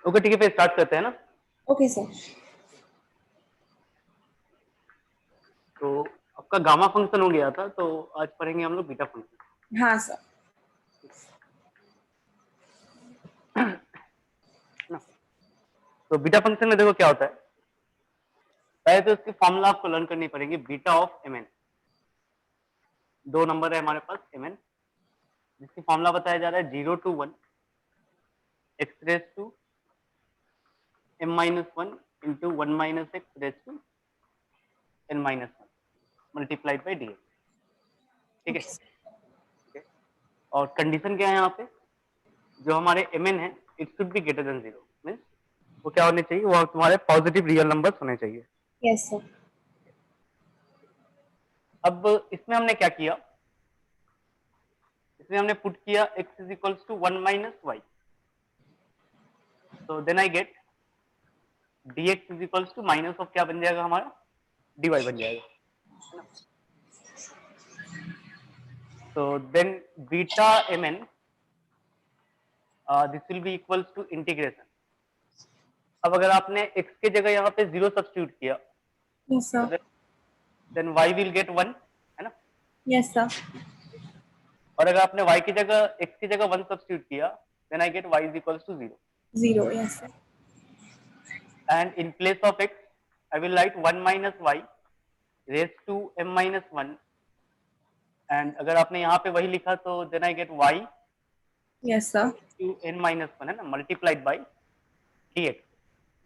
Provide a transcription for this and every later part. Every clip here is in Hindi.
ओके ठीक है, फिर स्टार्ट करते हैं ना। Okay sir. तो आपका गामा फंक्शन हो गया था, तो आज पढ़ेंगे हम लोग बीटा फंक्शन। हाँ सर। ना, तो बीटा फंक्शन में देखो क्या होता है। पहले तो इसकी फॉर्मूला आपको लर्न करनी पड़ेगी, बीटा ऑफ एम एन। दो नंबर है हमारे पास एम एन, जिसकी फॉर्मूला बताया जा रहा है 0 to 1 x raise to m minus one into one minus x raise to n minus one multiplied by d x. ठीक है, ओके सर। ठीक है। और कंडीशन क्या है यहाँ पे, जो हमारे एम एन है it should be greater than 0, means वो क्या होने चाहिए, वो तुम्हारे पॉजिटिव रियल नंबर्स होने चाहिए। Yes sir. अब इसमें हमने क्या किया, इसमें हमने पुट किया x is equals to 1 minus y, तो then I get dx is equals to minus of क्या बन जाएगा हमारा, dy बन जाएगा, है ना। तो then beta mn this will be equals to integration. अब अगर आपने x के जगह यहाँ पे 0 सब्स्टिट्यूट किया, यस तो sir. Then y will get 1, है ना। Yes sir. और अगर आपने y की जगह x की जगह 1 सब्स्टिट्यूट किया, then I get y is equals to 0। 0। Yes sir. And in place of x, I will write 1 minus y raised to m minus 1. And अगर आपने यहाँ पे वही लिखा तो then I get y yes sir. to n minus 1, है ना, multiplied by dx.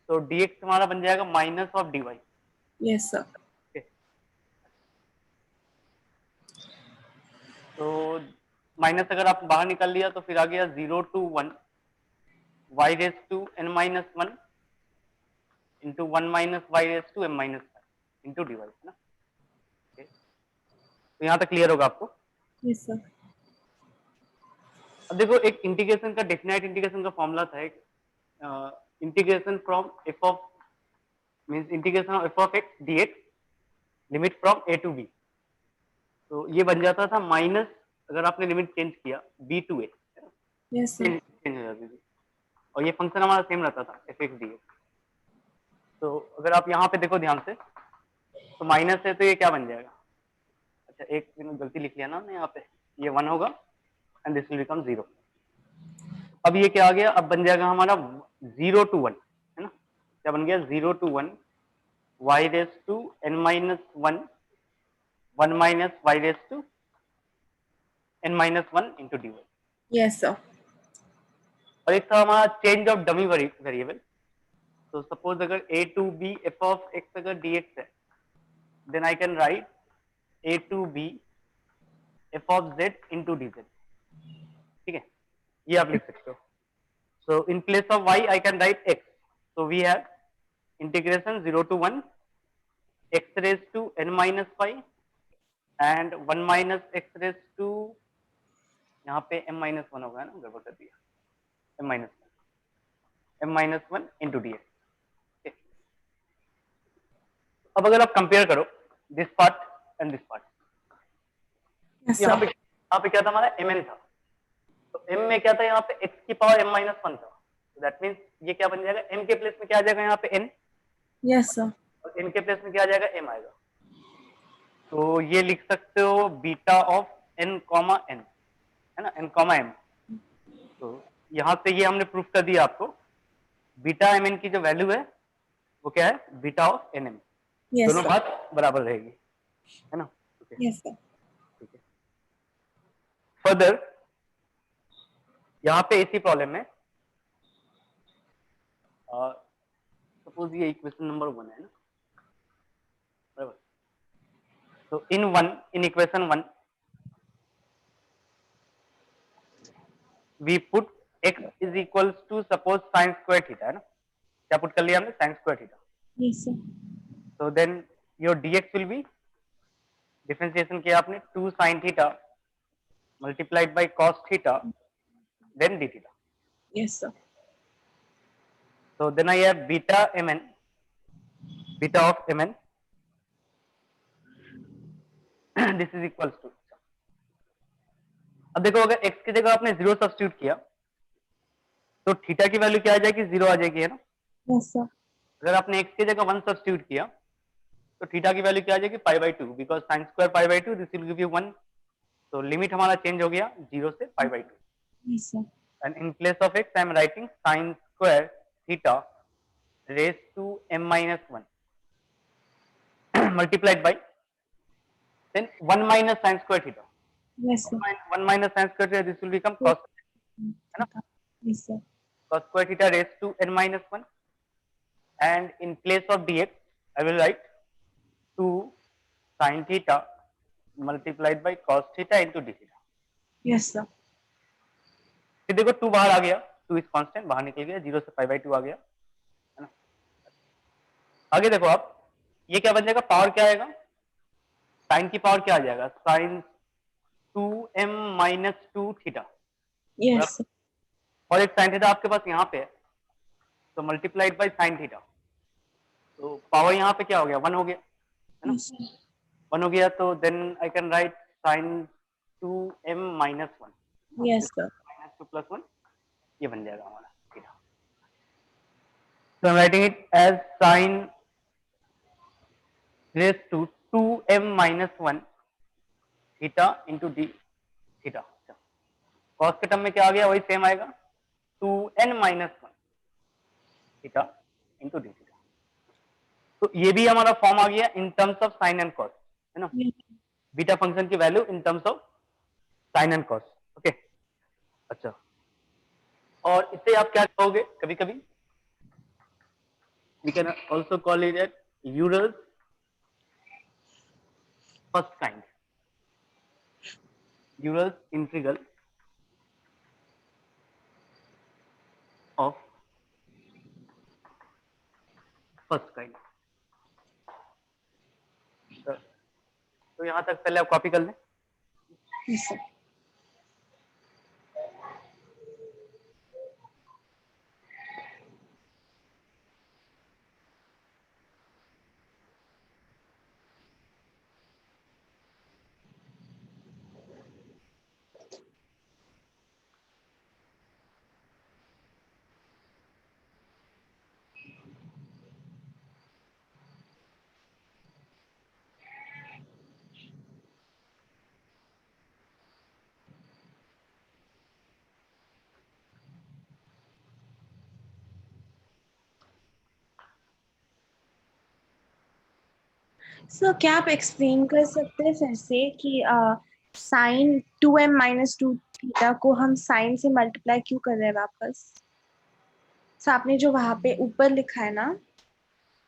तो dx हमारा बन जाएगा minus of dy. Yes sir. Okay. तो माइनस अगर आप बाहर निकाल लिया तो फिर आ गया 0 to 1 y raised to n minus 1 into 1 minus y raised to m minus 1 into dy, है ना। Okay. तो यहाँ तक क्लियर होगा आपको। Yes sir. अब देखो, एक इंटीग्रेशन का, डेफिनेट इंटीग्रेशन का फॉर्मूला था, एक integration from f of means integration of f of x dx limit from a to b. तो ये बन जाता था माइनस, अगर आपने लिमिट चेंज किया b to a, yes sir. Change हो जाती थी। और ये फंक्शन हमारा सेम रहता था एफ एक्स डीएक्स। तो अगर आप यहाँ पे देखो ध्यान से, तो माइनस है तो ये क्या बन जाएगा, अच्छा एक मैंने गलती लिख लिया ना हमने यहाँ पे, ये 1 होगा एंड दिस विल बिकम 0। अब ये क्या आ गया, अब बन जाएगा हमारा 0 to 1, है ना। क्या बन गया, 0 to 1 y raise to n minus 1 1 minus y raise to n minus 1 into D y. Yes sir. और एक था हमारा चेंज ऑफ डमी वेरिएबल। तो सपोज अगर a to b f of x अगर dx है, then I can write a to b f of z into D z. ठीक है, ये आप लिख सकते हो। So in place of y, I can write x. So we have integration 0 to 1 x raised to n minus 5 and 1 minus x raised to, यहाँ पे m minus 1 होगा ना, गड़बड़ कर दिया, m minus 1 into dx। Okay. अब अगर आप कंपेयर करो this part and this part, yes यहाँ सर। पे क्या था हमारा mn था, तो m में क्या था, यहाँ पे x की पावर m minus 1 था। दैट मीन्स ये क्या बन जाएगा, m के प्लेस में क्या आ जाएगा यहाँ पे n, यस सर। और n के प्लेस में क्या आ जाएगा, m आएगा। तो ये लिख सकते हो beta of n comma n, है ना, n कॉमा m। तो यहां से ये हमने प्रूफ कर दिया आपको, बीटा एम एन की जो वैल्यू है वो क्या है, beta of n m. Yes दोनों सर। बात बराबर रहेगी, है ना। Okay, yes sir. ठीक है। फर्दर यहाँ पे इसी प्रॉब्लम में सपोज ये इक्वेशन नंबर 1 है ना, बराबर। तो in equation 1 we put x is equals to suppose sine square theta, है ना। क्या पुट कर लिया हमने, sine square theta. Yes sir. तो then your dx will be, differentiation किया आपने 2 sin theta multiplied by cos theta then d theta. Yes sir. So then I have beta mn, beta of mn this is equals to, अब देखो अगर x की जगह आपने 0 सब्स्टिट्यूट किया, तो थीटा की वैल्यू क्या आ जाएगी, 0 आ जाएगी, है ना। Yes, sir. अगर आपने x की जगह 1 सब्स्टिट्यूट किया तो थीटा की वैल्यू क्या आ जाएगी, π/2, because sin square π/2 this will give you 1। तो लिमिट हमारा चेंज हो गया 0 से π/2, Yes, sir. And in place of x I am writing sin square theta raise to m-1 multiplied by then 1 minus sin square theta. Yes, sir. 1 minus sin square theta, this will become cos, है ना, Yes, sir. cos square theta raised to n-1, and in place of dx I will write 2 sin theta multiplied by cos theta into d theta. Yes, sir. फिर देखो 2 बाहर आ गया, 2 इज कांस्टेंट, बाहर निकल गया, 0 से π/2 आ गया, है ना। आगे देखो आप, ये क्या बन जाएगा, पावर क्या आएगा, साइन की पावर क्या आ जाएगा, sine 2m minus 2 theta, Yes, sir. और एक साइन थीटा आपके पास यहाँ पे है, तो मल्टीप्लाइड बाय साइन थीटा, तो पावर यहाँ पे क्या हो गया, 1 हो गया, है ना। Yes, sir. 1 हो गया तो then I can write sine 2m minus 1, Yes, sir. Minus 2 plus 1, ये बन जाएगा हमारा theta. So I'm writing it as sin raised to 2m minus 1 theta into d theta. Cos के टर्म में क्या आ गया, वही सेम आएगा, 2n minus 1 theta into d theta. तो ये भी हमारा फॉर्म आ गया in terms of sine and cos, है ना, Yes. बीटा फंक्शन की value in terms of sine and cos. Okay, अच्छा, और इससे आप क्या कहोगे, कभी कभी we can also call it at Euler's first kind, Euler's integral of first kind. तो यहाँ तक पहले आप कॉपी कर लें। Yes, sir. सर क्या आप एक्सप्लेन कर सकते हैं फिर से कि साइन 2m माइनस 2 थीटा को हम साइन से मल्टीप्लाई क्यों कर रहे हैं वापस? सर आपने जो वहां पे ऊपर लिखा है ना?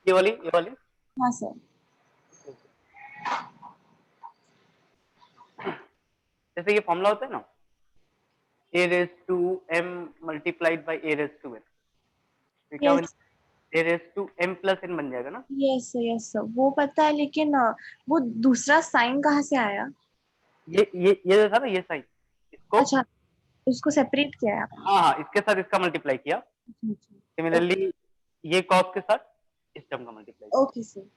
ये वाली हाँ सर। जैसे ये फॉर्मूला होता है ना, a raised to m multiplied by a raised to n, तो क्या बन, yes a raised to m plus n बन जाएगा ना। यस सर वो पता है, लेकिन वो दूसरा साइन कहाँ से आया? ये जो था ना, ये साइन, इसको, अच्छा, उसको सेपरेट किया है आपने? हाँ हाँ, इसके साथ इसका मल्टीप्लाई किया, सिमिलरली ये कॉस के साथ इस टर्म का मल्टीप्लाई किया। Okay sir.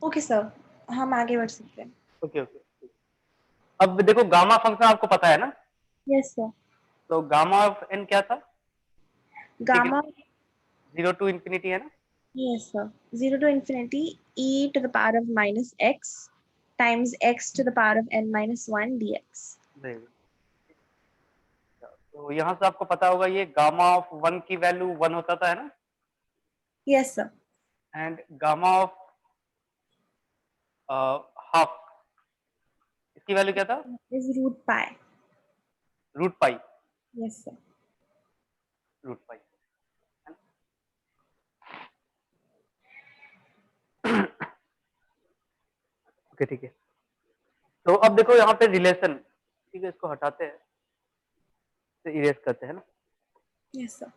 ओके सर, हम आगे बढ़ सकते हैं। ओके ओके, अब देखो गामा फंक्शन आपको पता है ना, यस सर। तो गामा ऑफ n क्या था, गामा, 0 टू इंफिनिटी, है ना। yes sir, 0 to infinity e to the power of minus x times x to the power of n minus 1 dx. तो यहाँ से आपको पता होगा ये गामा ऑफ 1 की वैल्यू 1 होता था, है ना, Yes sir. And gamma of half, इसकी वैल्यू क्या था, Is root pi. Root pi, Yes sir. Root pi, okay ठीक है। तो अब देखो यहाँ पे रिलेशन, ठीक है, इसको हटाते हैं, तो इरेज करते हैं ना, Yes sir.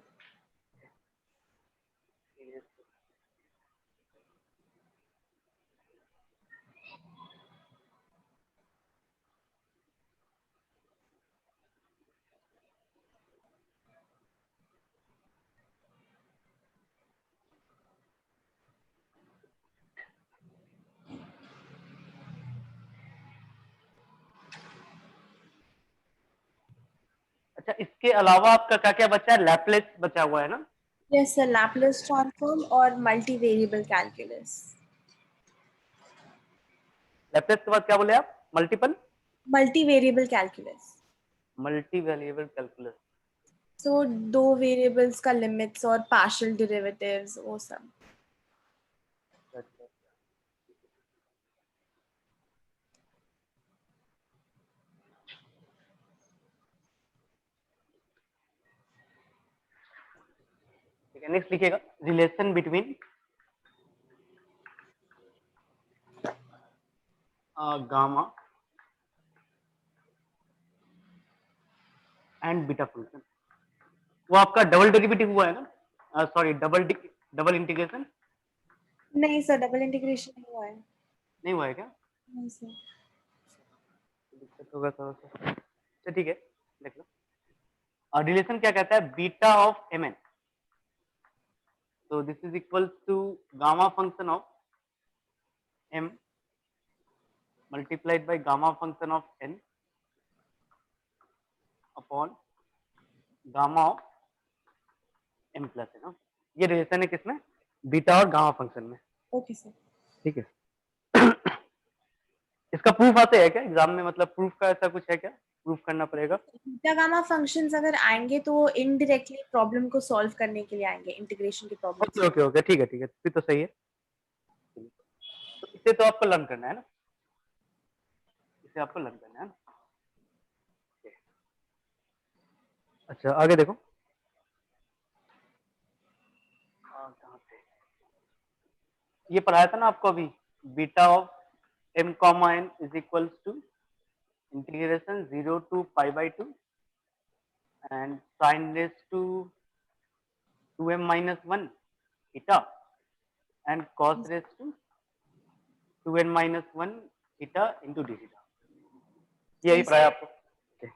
अच्छा, इसके अलावा आपका क्या क्या बचा है? लैपलेस बचा हुआ है ना? यस सर, लैपलेस ट्रांसफॉर्म और मल्टीवेरिएबल कैलकुलस। लैपलेस के बाद क्या बोले आप? Multiple multivariable calculus, multi variable calculus. तो दो वेरिएबल्स का लिमिट्स और पार्शियल डेरिवेटिव्स वो सब। अच्छा, ठीक है, नेक्स्ट लिखिएगा, relation between gamma and beta function. वो आपका डबल डेरिवेटिव हुआ है ना? सॉरी, डबल इंटीग्रेशन नहीं सर, डबल इंटीग्रेशन नहीं हुआ है। नहीं हुआ है क्या? नहीं सर। दिक्कत होगा थोड़ा सा। अच्छा ठीक है, देख लो। रिलेशन क्या कहता है? Beta of m n, so this is equals to gamma function of m multiplied by gamma function of n upon gamma of m plus है ना? ये रिलेशन है किसमें? बीटा और गामा फंक्शन में। Okay sir. ठीक है। इसका प्रूफ आते है क्या एग्जाम में? मतलब प्रूफ का ऐसा कुछ है क्या? प्रूफ करना पड़ेगा? बीटा गामा फंक्शंस अगर आएंगे तो वो इनडायरेक्टली प्रॉब्लम को सॉल्व करने के लिए आएंगे, इंटीग्रेशन की प्रॉब्लम। ओके ओके ओके, ठीक है, फिर तो सही है। तो इसे तो आपको लर्न करना है ना, इसे आपको लर्न करना है ना। अच्छा आगे देखो। कहाँ पे ये पढ़ाया था ना आपको अभी? Beta of m comma n is equals to integration 0 to pi by 2 and sin raised to 2m minus 1 eta and cos raised to 2n minus 1 eta into d theta। यही पढ़ाया आपको। Okay।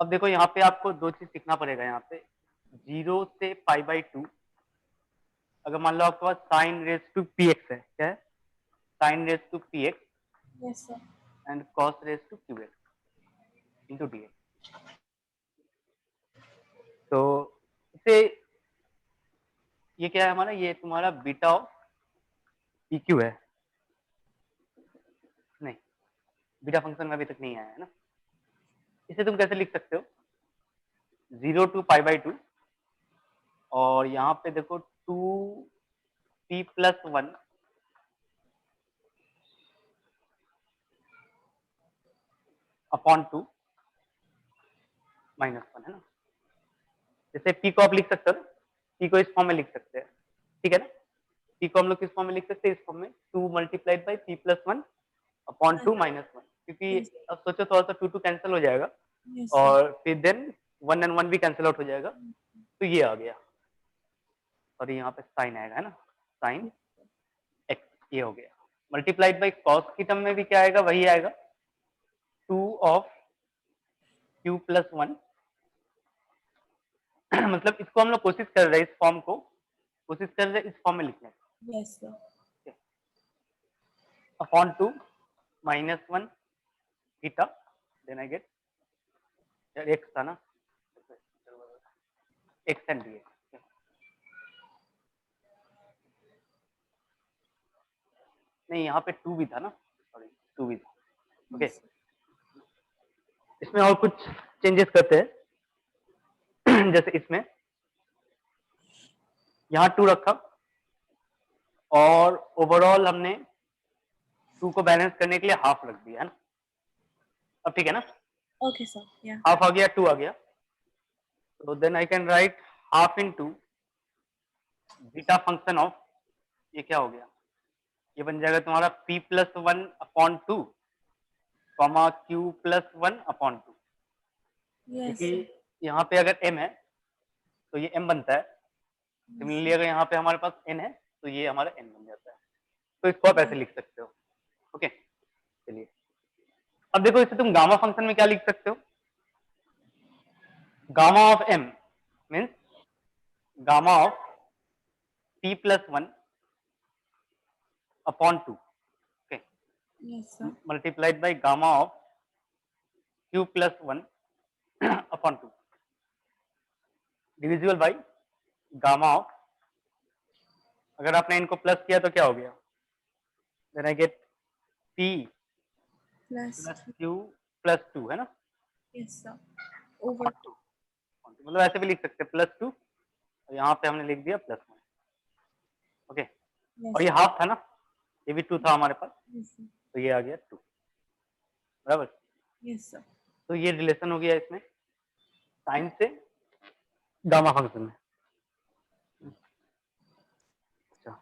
अब देखो यहाँ पे आपको दो चीज सीखना पड़ेगा। यहाँ पे 0 से पाई बाई 2, अगर मान लो आपके पास sine raise to p x है, क्या है? Sine raise to p x yes sir. And cos raise to q x into D x. तो इसे ये क्या है हमारा? ये तुम्हारा बीटा ऑफ पी क्यू है। नहीं, बीटा फंक्शन में अभी तक नहीं आया है ना। इसे तुम कैसे लिख सकते हो? 0 to पाई बाई 2 और यहाँ पे देखो 2p प्लस 1 अपॉन 2 माइनस 1 है ना। जैसे p को आप लिख सकते हो ना, p को इस फॉर्म में लिख सकते हैं, ठीक है ना। p को हम लोग किस फॉर्म में लिख सकते हैं? इस फॉर्म में 2 multiplied by p plus 1 upon 2 minus 1, क्योंकि यस अब सोचो थोड़ा सा 2 कैंसिल हो जाएगा यस सर। और फिर देन 1 एंड 1 भी कैंसिल आउट हो जाएगा, तो ये आ गया। और यहाँ पे साइन आएगा है ना, साइन एक्स, ये हो गया। मल्टीप्लाइड बाई कॉस की टर्म में भी क्या आएगा? वही आएगा, 2 ऑफ q प्लस 1 मतलब इसको हम लोग कोशिश कर रहे हैं, इस फॉर्म को कोशिश कर रहे हैं इस फॉर्म में लिखने की, yes sir. Upon 2 minus 1 theta, then I get x था ना, एक्स एंड डी एक्स। नहीं, यहाँ पे 2 भी था ना, सॉरी 2 भी था। ओके, इसमें और कुछ चेंजेस करते हैं। जैसे इसमें यहाँ 2 रखा और ओवरऑल हमने 2 को बैलेंस करने के लिए हाफ रख दिया है ना। अब ठीक है ना, ओके सर। या हाफ आ गया, 2 आ गया, तो then I can write half in 2 beta function of, ये क्या हो गया? ये बन जाएगा तुम्हारा p plus 1 upon 2 comma q plus 1 upon 2, yes क्योंकि सर। यहाँ पे अगर m है तो ये m बनता है। सिमिलरली अगर यहाँ पे हमारे पास n है तो ये हमारा n बन जाता है। तो इसको आप ऐसे लिख सकते हो। ओके, चलिए अब देखो, इसे तुम गामा फंक्शन में क्या लिख सकते हो? Gamma of m means gamma of p plus 1 upon 2 yes sir. Multiplied by gamma of q plus 1 upon 2 divisible by gamma of, अगर आपने इनको प्लस किया तो क्या हो गया, then I get p plus plus q plus 2 है ना, यस सर ओवर अपॉन 2, मतलब ऐसे भी लिख सकते हैं प्लस 2 और यहाँ पे हमने लिख दिया प्लस 1। ओके, और यस ये हाफ था ना, ये भी 2 था हमारे पास, यस सर तो ये आ गया 2, बराबर। यस सर तो ये रिलेशन हो गया इसमें साइन से गामा फंक्शन में। अच्छा,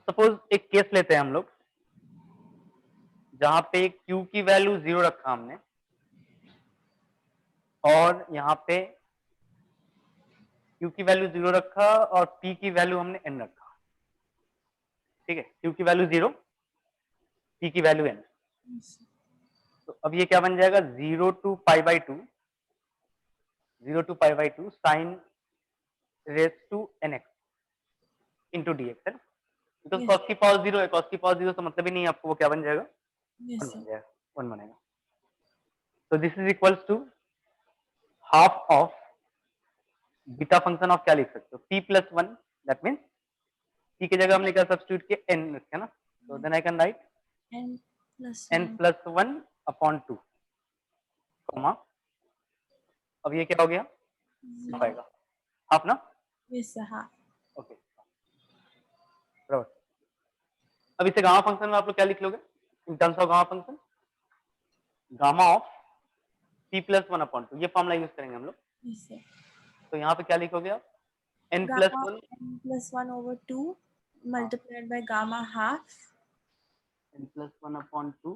सपोज एक केस लेते हैं हम लोग जहां पे q की वैल्यू 0 रखा हमने और यहाँ पे q की वैल्यू 0 रखा और p की वैल्यू हमने n रखा, ठीक है, q की वैल्यू 0, p की वैल्यू n। तो अब ये क्या बन जाएगा, 0 to pi by 2, 0 to pi by 2 sine raise to nx into D x है ना, बिकॉज यस कॉस की पावर 0 है, कॉस की पावर 0 तो मतलब ही नहीं है आपको, वो क्या बन जाएगा, 1 यस बन सर जाएगा, 1 बनेगा। तो this is equals to half of beta function of, क्या लिख सकते हो, p plus 1, that means p की जगह हमने क्या सब्स्टिट्यूट किया, n रखा ना, तो then I can write n plus n 1 plus 1 upon 2, comma, अब ये क्या हो गया,0 पाएगा हाफ ना, यस सर हाँ ओके, बराबर। अब इसे गामा फंक्शन में आप लोग क्या लिख लोगे, in terms of gamma function, gamma of p plus 1 upon 2, ये फॉर्मूला यूज करेंगे हम लोग। यस सर तो यहाँ पे क्या लिखोगे आप, n plus gamma 1, n plus 1 over 2 हाँ, multiplied by gamma half n plus 1 upon 2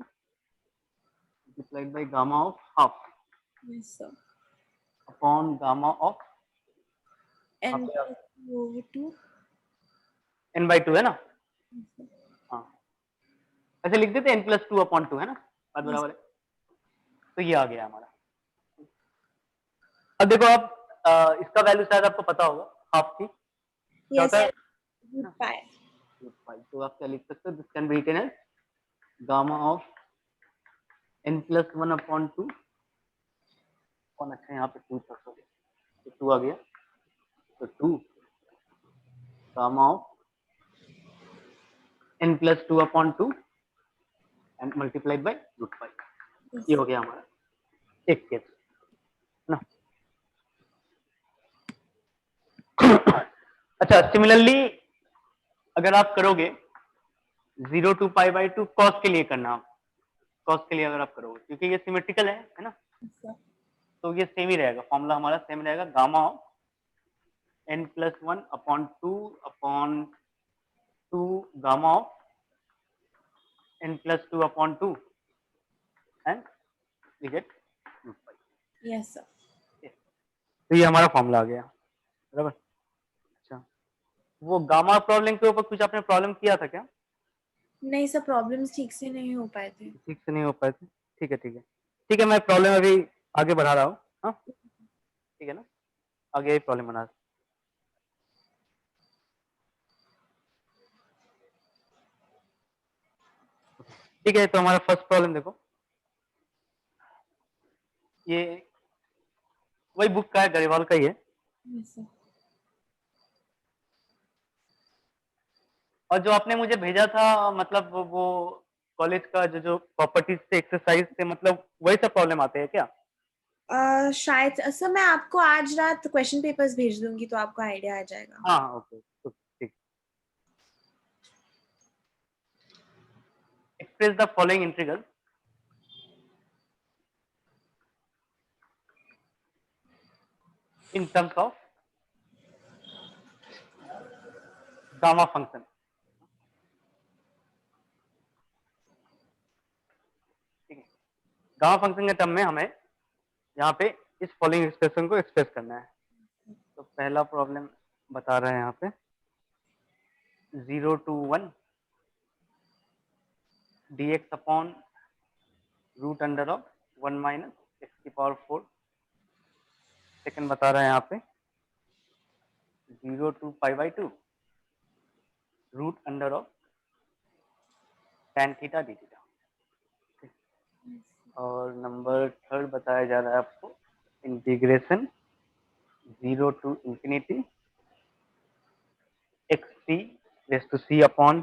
multiplied by gamma of half yes sir upon gamma of, n plus 2 over 2 n by 2 है ना, yes sir हाँ, ऐसे लिख देते n प्लस 2 अपॉन 2 है ना, बात yes बराबर है। तो ये आ गया हमारा। अब देखो आप इसका वैल्यू शायद आपको पता होगा, हाफ की क्या yes होता है sir root pi √5, तो आप क्या लिख सकते हो, this can be written as gamma of n plus 1 upon 2, कौन, अच्छा यहाँ पे 2 प्लस हो गया, तो 2 आ गया, तो 2 gamma of n plus 2 upon 2 and multiplied by √5, yes ये sir हो गया हमारा एक केस ना। अच्छा, सिमिलरली अगर आप करोगे 0 टू पाई बाई 2 कॉस के लिए करना, आप कॉस के लिए अगर आप करोगे, क्योंकि ये सिमेट्रिकल है ना, yes sir तो ये सेम ही रहेगा, फॉर्मूला हमारा सेम रहेगा, gamma of n plus 1 upon 2 gamma of n plus 2 upon 2 and we get √5। yes sir तो ये हमारा फॉर्मूला आ गया, बराबर। अच्छा, वो गामा प्रॉब्लम के ऊपर कुछ आपने प्रॉब्लम किया था क्या, नहीं सर प्रॉब्लम्स ठीक से नहीं हो पाए थे ठीक से नहीं हो पाए थे, ठीक है ठीक है ठीक है, मैं प्रॉब्लम अभी आगे बढ़ा रहा हूँ, हाँ ठीक है ना, आगे यही प्रॉब्लम बना, ठीक है। तो हमारा फर्स्ट प्रॉब्लम देखो, ये वही बुक का है, गरीवाल का ही है, yes sir और जो आपने मुझे भेजा था, मतलब वो कॉलेज का जो जो प्रॉपर्टीज से एक्सरसाइज से, मतलब वही सब प्रॉब्लम आते हैं क्या, शायद सर मैं आपको आज रात क्वेश्चन पेपर्स भेज दूंगी तो आपको आइडिया आ जाएगा हाँ हाँ ओके, तो ठीक, express the following integral in terms of gamma function, ठीक है, गामा फंक्शन के टर्म में हमें यहाँ पे इस फॉलोइंग एक्सप्रेशन को एक्सप्रेस करना है। तो पहला प्रॉब्लम बता रहे हैं यहाँ पे, 0 to 1 dx upon root under of 1 minus x की पावर 4। सेकंड बता रहे हैं यहाँ पे 0 to pi by 2 root under of tan theta d theta. और नंबर थर्ड बताया जा रहा है आपको integration 0 to infinity xt raised to c upon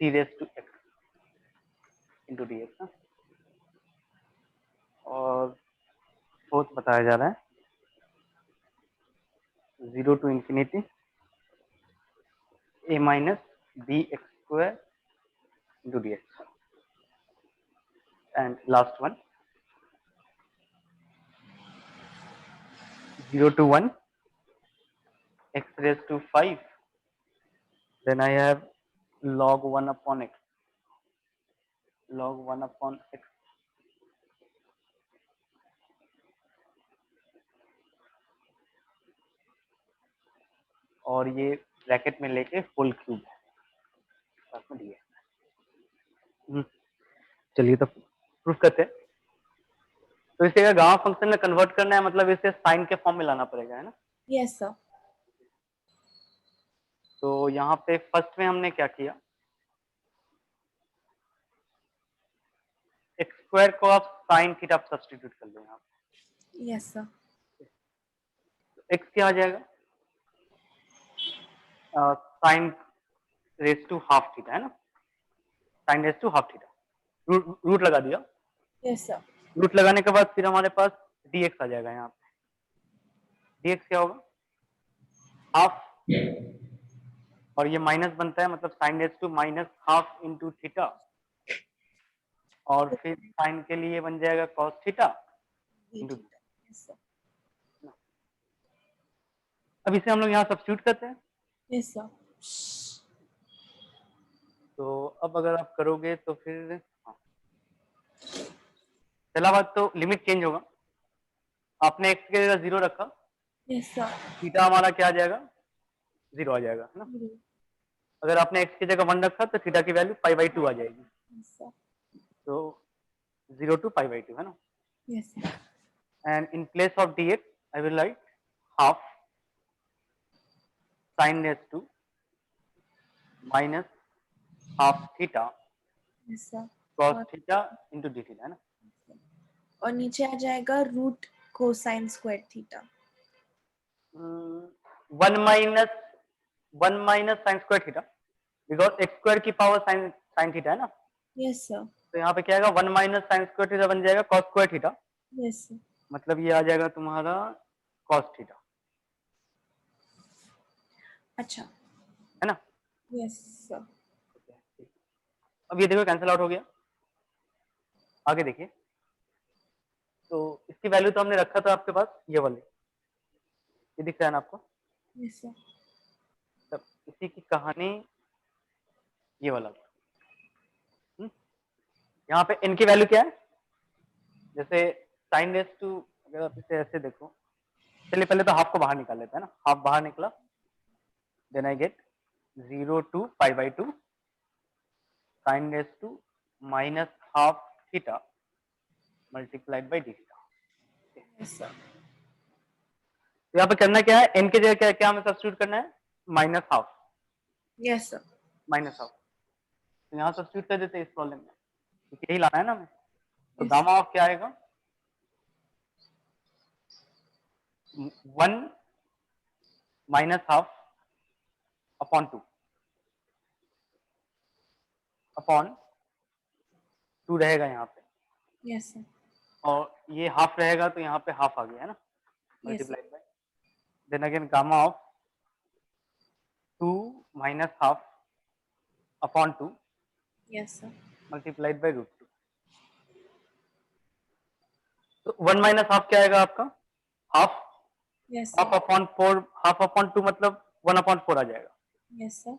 c raised to x into dx ना। और फोर्थ बताया जा रहा है 0 to infinity a minus bx square into dx, and last one 0 to 1 x raised to 5, then I have log 1 upon x, log 1 upon x, और ये ब्रैकेट में लेके फुल क्यूब है साथ में दिया। चलिए तो प्रूफ करते हैं। तो इसे अगर गामा फंक्शन में कन्वर्ट करना है मतलब इसे साइन के फॉर्म में लाना पड़ेगा, है ना। Yes sir. तो यहाँ पे फर्स्ट में हमने क्या किया, एक्स स्क्वायर को आप साइन थीटा सब्स्टिट्यूट कर लो यहाँ पे। Yes sir. एक्स क्या आ जाएगा, sine raise to half theta, है ना, sine raise to half theta, root लगा दिया। Yes sir. रूट लगाने के बाद फिर हमारे पास dx आ जाएगा। यहाँ पे dx क्या होगा, हाफ, और ये माइनस बनता है मतलब sine raise to minus half into theta, और फिर साइन के लिए बन जाएगा cos theta into. Yes sir. अब इसे हम लोग यहाँ सब्स्टिट्यूट करते हैं। Yes sir. तो अब अगर आप करोगे तो फिर पहला बात तो लिमिट चेंज होगा। आपने एक्स की जगह 0 रखा, यस सर। थीटा हमारा क्या आ जाएगा, 0 आ जाएगा, है ना। अगर आपने एक्स की जगह 1 रखा तो थीटा की वैल्यू π/2 आ जाएगी। Yes sir. तो 0 to π/2, है ना। Yes sir. And in place of dx I will write half sine raise to minus half theta yes sir. Cos theta into D theta, है ना। और नीचे आ जाएगा root cosine square theta. 1 minus sine square theta, because x square की पावर साइन थीटा, है ना। Yes sir. तो यहाँ पे क्या आएगा, 1 माइनस साइन स्क्वायर थीटा बन जाएगा cos square theta, yes sir. मतलब ये आ जाएगा तुम्हारा कॉस थीटा, अच्छा। है ना। Yes sir. अब ये देखो कैंसिल आउट हो गया। आगे देखिए, तो इसकी वैल्यू तो हमने रखा था आपके पास ये वाले, ये दिख रहा है ना आपको। Yes sir. तब इसी की कहानी ये वाला। यहाँ पे n की वैल्यू क्या है, जैसे साइन रेस टू, अगर आप इसे ऐसे देखो, चलिए पहले तो हाफ को बाहर निकाल लेते हैं ना। हाफ बाहर निकला, then I get 0 to π/2 sine raise to minus half theta multiplied by d theta. Yes sir. तो यहाँ पे करना क्या है, n की जगह क्या क्या हमें सब्स्टिट्यूट करना है, minus half, yes sir. Minus half. तो यहाँ सब्स्टिट्यूट कर देते हैं इस प्रॉब्लम में, क्योंकि यही लाना है ना हमें। तो Yes. गामा ऑफ क्या आएगा, 1 माइनस हाफ अपॉन 2 अपॉन 2 रहेगा यहाँ पे, Yes, sir. और ये हाफ रहेगा तो यहाँ पे हाफ आ गया, है ना, Yes, sir. Multiplied by, then again gamma of 2 minus half upon 2 Yes, sir. Multiplied by root 2। तो 1 माइनस हाफ क्या आएगा आपका, half, Yes, half sir. Upon 4, half upon 2 मतलब 1 अपॉन 4 आ जाएगा। Yes, sir.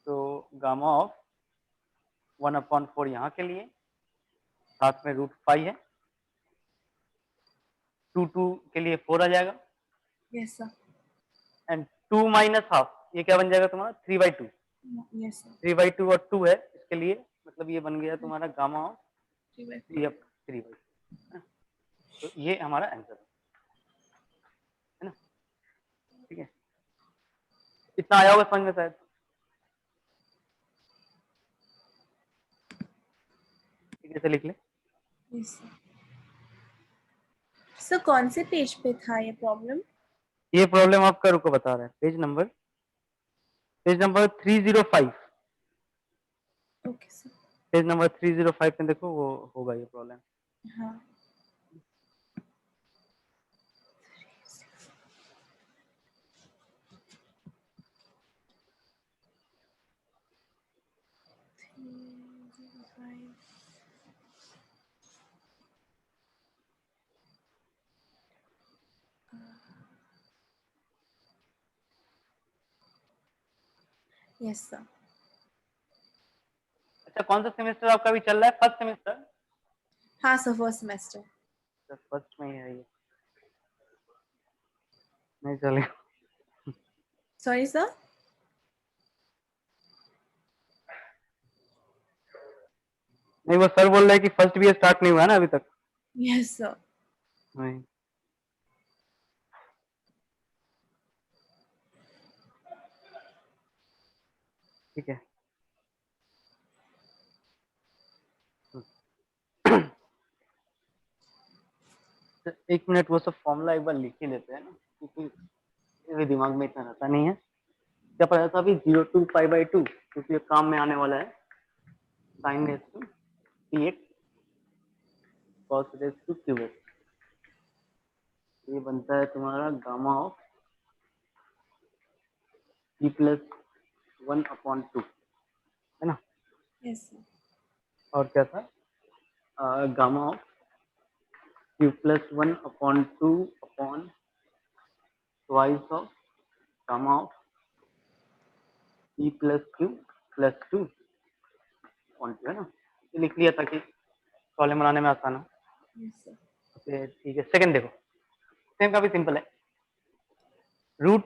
तो गामा ऑफ 1 अपॉन 4 यहाँ के लिए, साथ में रूट 5 है, 2 के लिए 4 आ जाएगा, Yes, sir. And 2 minus half ये क्या बन जाएगा तुम्हारा 3/2, Yes, sir. 3/2 और 2 है इसके लिए, मतलब ये बन गया तुम्हारा गामा ऑफ 3/4. 3/2। तो ये हमारा आंसर है ना, ठीक है। इतना आया होगा समझ में शायद, ठीक है, लिख ले। यस सर कौन से पेज पे था ये प्रॉब्लम? ये प्रॉब्लम आपका रुको बता रहा है, page number 305, okay sir. Page number 305 में देखो वो होगा ये प्रॉब्लम। हाँ यस सर। अच्छा, कौन सा सेमेस्टर आपका अभी चल रहा है? First semester? हाँ सर फर्स्ट सेमेस्टर। फर्स्ट में ही है ये, नहीं चलेगा। Sorry sir. नहीं, वो सर बोल रहे हैं कि फर्स्ट भी स्टार्ट नहीं हुआ है ना अभी तक। Yes sir. नहीं, ठीक है। तो 1 मिनट, वो सब फॉर्मूला एक बार लिख ही लेते हैं ना, क्योंकि मेरे दिमाग में इतना रहता नहीं है। क्या पढ़ा था अभी? 0 to π/2, क्योंकि ये काम में आने वाला है। Sine raise to px cos raise to qx, ये बनता है तुम्हारा गामा ऑफ p प्लस 1/2, है ना? Yes sir. और क्या था? Gamma of q plus 1/2 upon twice of gamma of p plus q plus 2 upon 2, है ना? ये लिख लिया ताकि प्रॉब्लम बनाने में आसान हो। Yes sir. ओके, ठीक है। सेकंड देखो, सेम काफी सिंपल है। रूट,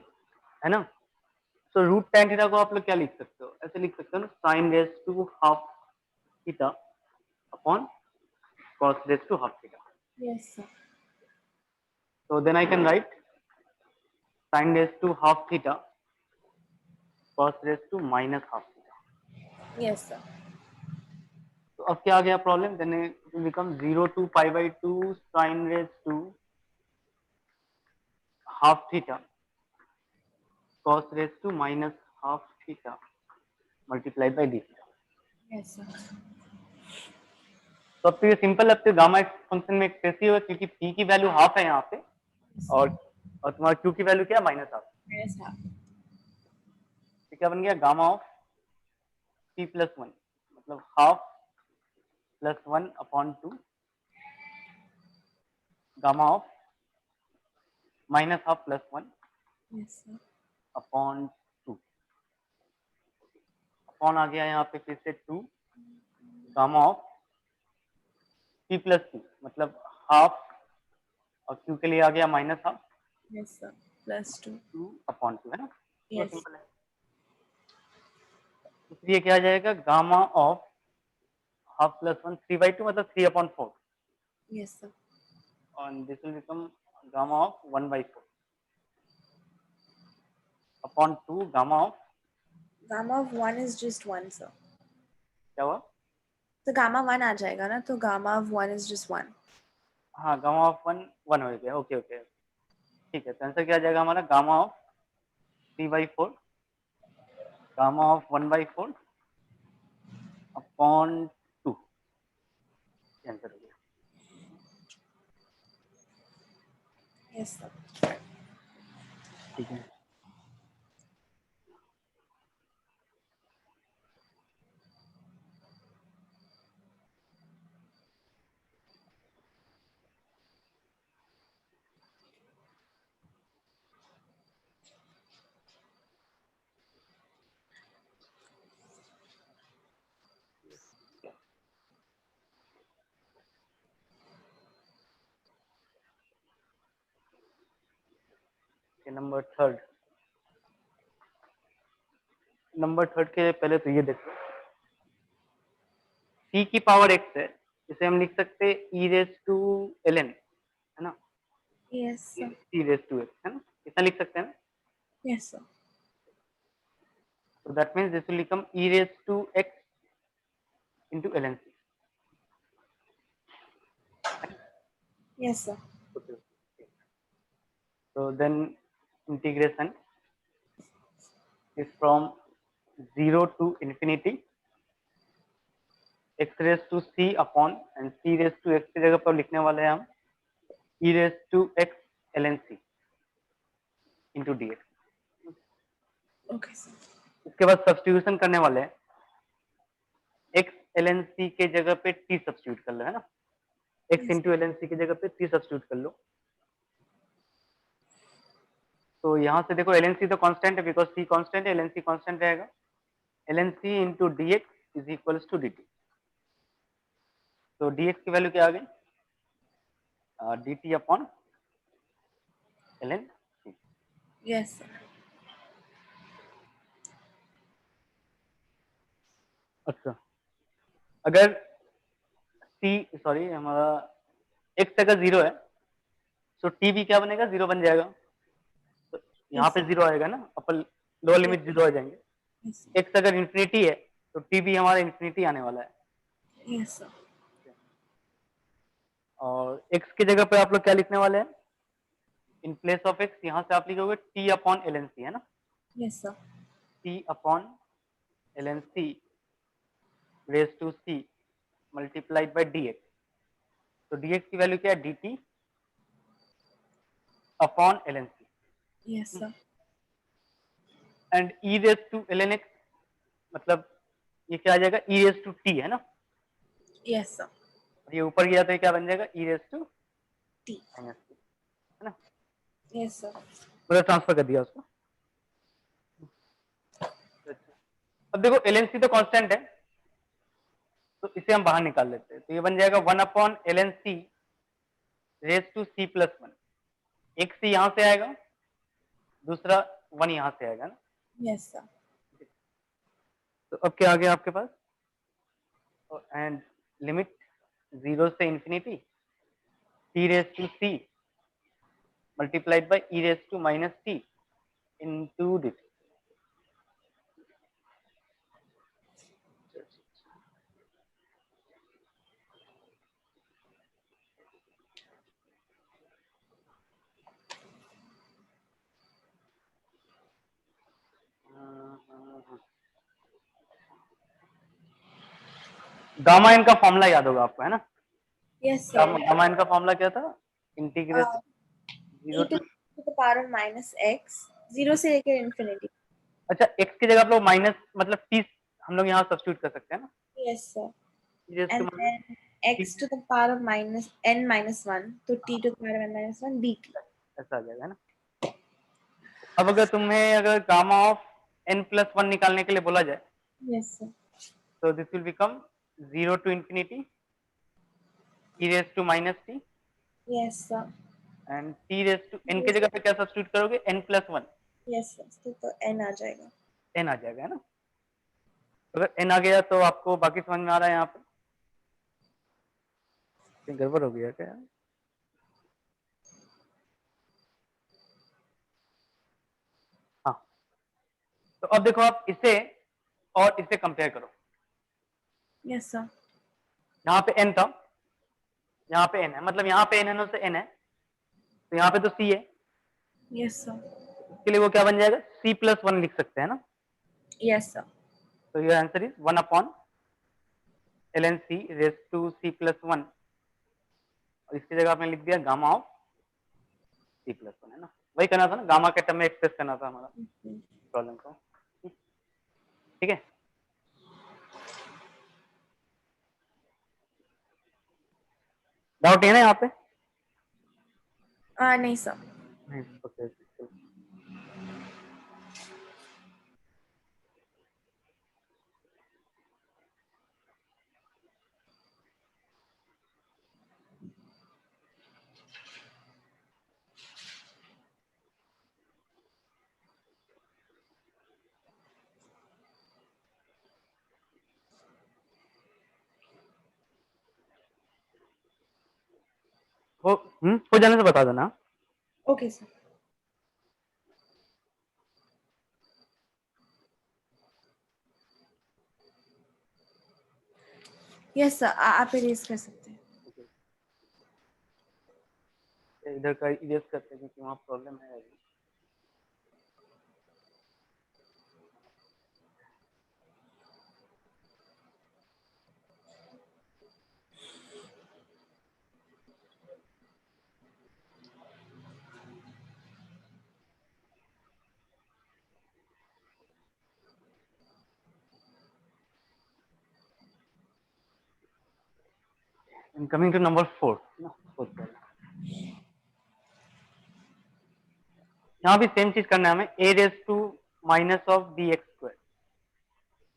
है ना? तो रूट tan थीटा को आप लोग क्या लिख सकते हो? ऐसे लिख सकते हो ना, sine raise to half theta upon cos raise to half theta. Yes sir. So then I can write sin raised to half theta cos raised to minus half theta. Yes sir. तो अब क्या आ गया problem? then it will become 0 to π/2 sin raised to half theta cos raised to minus half theta multiplied by d theta. Yes sir. तो अब तो ये सिंपल, अब तो गामा फंक्शन में कैसी होगा, क्योंकि p की वैल्यू हाफ है यहाँ पे, और तुम्हारा q की वैल्यू क्या है? Minus half. Minus half. तो क्या बन गया? गामा ऑफ p प्लस 1, मतलब half plus 1/2 gamma of minus half plus 1 yes sir. Upon 2, upon आ गया यहाँ पे फिर से 2 गामा ऑफ p प्लस 2, मतलब हाफ, और q के लिए आ गया minus half, yes sir plus 2। 2/2, है ना? वो यस। सिंपल है। इसलिए क्या आ जाएगा? गामा ऑफ हाफ प्लस 1 3/2, मतलब 3/4, यस सर। और this will become gamma of 1/4 upon 2 gamma of, gamma of 1 is just 1 sir. क्या हुआ? तो गामा 1 आ जाएगा ना, तो गामा ऑफ 1 इज जस्ट 1। हाँ, गामा ऑफ 1 हो गया। ओके ओके, ठीक है। तो आंसर क्या आ जाएगा हमारा? Gamma of 3/4 gamma of 1/4 upon 2, answer हो गया। Yes sir. ठीक है। नंबर थर्ड के पहले तो ये देखो, c की पावर x है, इसे हम लिख सकते हैं e रेस टू ln, है ना? Yes sir. c raise to x, है ना? इतना लिख सकते हैं ना? Yes sir. तो that means this will become e raise to x into ln c। Yes, sir. Okay. So then integration is from 0 to infinity x raised to c upon and c raised to x की जगह पर लिखने वाले हैं हम e raised to x ln c into dx. Okay, sir. उसके बाद सब्स्टिट्यूशन करने वाले हैं x ln c के जगह पे t सब्स्टिट्यूट कर लो, है ना. x Yes, into ln c की जगह पे t सब्स्टिट्यूट कर लो. तो यहाँ से देखो ln c तो कांस्टेंट है बिकॉज c कांस्टेंट है, ln c कांस्टेंट रहेगा. ln c into dx is equals to dt. तो dx की वैल्यू क्या आ गई? dt upon ln c. yes, sir. अच्छा, अगर हमारा x अगर 0 है तो t भी क्या बनेगा? 0 बन जाएगा. तो यहाँ Yes, पे sir. 0 आएगा ना, अपर लोअर Yes, लिमिट 0 आ जाएंगे. yes, sir. x अगर इंफिनिटी है तो t भी हमारा इंफिनिटी आने वाला है. Yes, sir. और x की जगह पे आप लोग क्या लिखने वाले हैं? इन प्लेस ऑफ x यहाँ से आप लिखोगे t अपॉन ln c, है ना. Yes, sir. t upon ln c raise to c multiplied by dx. तो dx की वैल्यू क्या है? dt upon ln c Yes, sir. And e raise to ln x मतलब ये क्या आ जाएगा? e रेज टू t, है ना. Yes, sir. और ये ऊपर गया तो ये क्या बन जाएगा? e raise to T. Minus c, है ना. Yes, sir. पूरा ट्रांसफर कर दिया उसको. अब देखो ln c तो कांस्टेंट है तो इसे हम बाहर निकाल लेते हैं. तो ये बन जाएगा 1 upon ln c raise to c plus 1. एक c यहाँ से आएगा, दूसरा 1 यहाँ से आएगा ना. Yes, sir. तो अब क्या आ गया आपके पास? एंड लिमिट 0 से infinity t raise to c multiplied by e raise to minus t into dt. Gamma n का फॉर्मूला याद होगा आपको, है ना. Yes, sir. गामा इन का फॉर्मूला क्या था? Integration E 0 to to. the power of minus x, 0 से लेकर infinity. अच्छा, x की जगह आप लोग माइनस मतलब t हम लोग यहाँ सब्स्टिट्यूट कर सकते हैं ना. Yes, sir. e raised to And minus then x to the power of minus n minus 1, तो t to the power of n minus 1 dt. ऐसा आ जाएगा, है ना. अब अगर तुम्हें अगर गामा ऑफ n प्लस 1 निकालने के लिए बोला जाए Yes, sir. तो this will become 0 to infinity e raise to minus t Yes, sir. And t raise to n की जगह पे क्या सब्स्टिट्यूट करोगे? n plus 1 Yes, sir. तो n आ जाएगा. n आ जाएगा, है ना. अगर n आ गया तो आपको बाकी समझ में आ रहा है. यहाँ पे गड़बड़ हो गया क्या? हाँ, तो अब देखो आप इसे और इसे कंपेयर करो. Yes, sir. यहाँ पे n था, यहाँ पे n है, मतलब यहाँ पे n से n है तो यहाँ पे तो c है. Yes, sir. इसके लिए वो क्या बन जाएगा? c प्लस 1 लिख सकते हैं ना. Yes, sir. तो your answer is 1 upon ln c raise to c plus 1 और इसकी जगह आपने लिख दिया गामा ऑफ c प्लस 1, है ना. वही करना था ना, गामा के टर्म में एक्सप्रेस करना था हमारा प्रॉब्लम को. ठीक है. डाउट है ना यहाँ पे? नहीं sir. ओके. हो जाने से बता देना. Okay, sir. Yes, sir. आप erase कर सकते हैं. इधर का इरेज करते हैं क्योंकि वहाँ प्रॉब्लम है अभी। कमिंग टू नंबर 4 यहाँ भी सेम चीज करना है हमें, a raise to minus of d x square,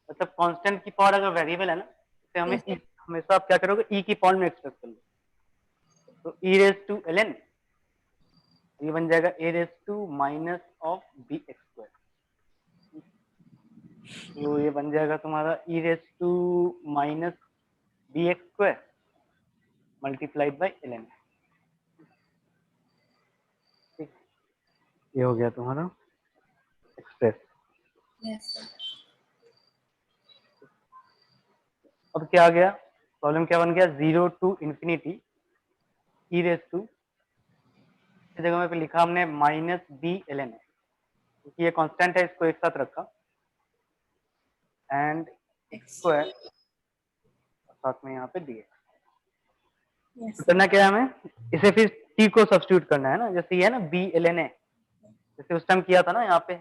मतलब कांस्टेंट की पावर अगर वेरिएबल है ना तो हमें Yes. हमेशा आप क्या करोगे, e की पावर में एक्सप्रेस कर लो। तो e रेज टू ln, ये बन जाएगा a raise to minus of b x square, तो ये बन जाएगा तुम्हारा e raise to minus b x square multiplied by ln। ठीक, ये हो गया तुम्हारा एक्सप्रेस। Yes, sir. अब क्या आ गया, प्रॉब्लम क्या बन गया, 0 to infinity E raise to, इस जगह में पे लिखा हमने माइनस बी एल एन है, क्योंकि ये कांस्टेंट है, इसको एक साथ रखा, एंड एक्स स्क्वायर साथ में यहाँ पे डी एक्स। Yes, तो sir. करना क्या है हमें, इसे फिर टी को सब्स्टिट्यूट करना है ना, जैसे ये है ना बी एल एन है, जैसे उस टाइम किया था ना यहाँ पे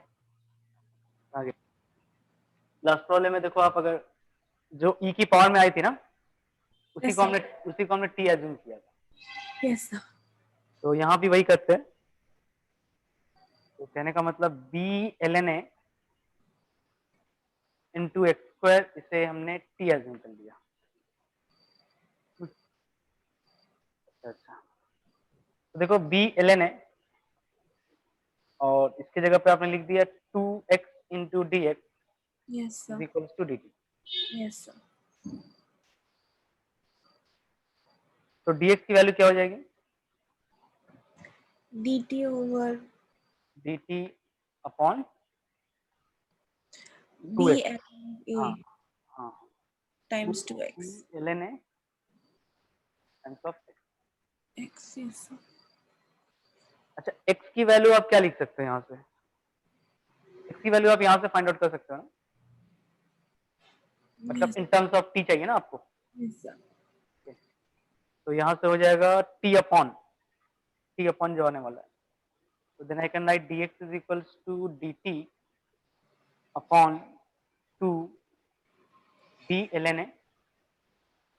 आगे लास्ट प्रॉब्लम में। देखो आप अगर जो ई की पावर में आई थी ना, उसी Yes, को sir. हमने टी एज्यूम किया था। Yes, sir. तो यहाँ भी वही करते हैं, तो कहने का मतलब b l N a into x square, इसे हमने टी एज्यूम कर लिया। अच्छा, तो देखो बी एल एन है और इसकी जगह पे आपने लिख दिया 2x into D x Yes, is sir. Equals to d t. Yes, sir. तो डी एक्स की वैल्यू क्या हो जाएगी, dt over d t upon to b x. and a हाँ हाँ, times 2x. L N a times of x. X, yes, sir. अच्छा, एक्स की वैल्यू आप क्या लिख सकते हो यहाँ से, एक्स की वैल्यू आप यहाँ से फाइंड आउट कर सकते हो ना, मतलब Yes, in terms of T चाहिए ना आपको। yes, sir. तो यहाँ से हो जाएगा टी अपॉन जो आने वाला है, तो then I can write d x is equals to d t upon to b l N a,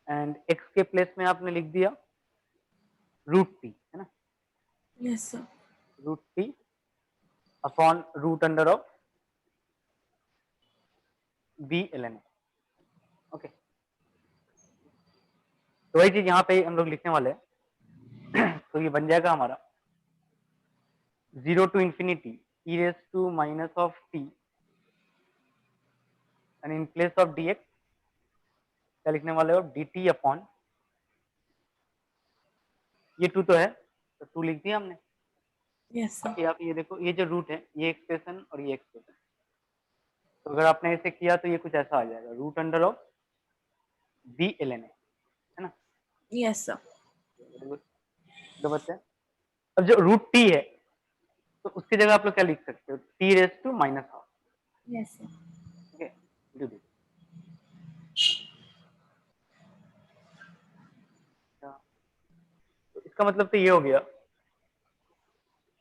and x के प्लेस में आपने लिख दिया रूट टी, है ना, Yes, sir. Root t upon root under of b l N a. Okay, तो वही चीज यहाँ पे हम लोग लिखने वाले हैं। तो ये बन जाएगा हमारा 0 to infinity E raise to minus of t, and in place of d x क्या लिखने वाले हो, डी टी अपॉन, ये 2 तो है तो 2 लिख दिया हमने। Yes, sir. बाकी आप ये देखो, ये जो रूट है, ये एक्सप्रेशन और ये एक्सप्रेशन, तो अगर आपने इसे किया तो ये कुछ ऐसा आ जाएगा, root under of b l N a, है ना। Yes, sir. तो बच्चे, अब जो रूट टी है तो उसकी जगह आप लोग क्या लिख सकते हो, t raise to minus half. Yes, sir. ठीक है, do this। तो इसका मतलब तो ये हो गया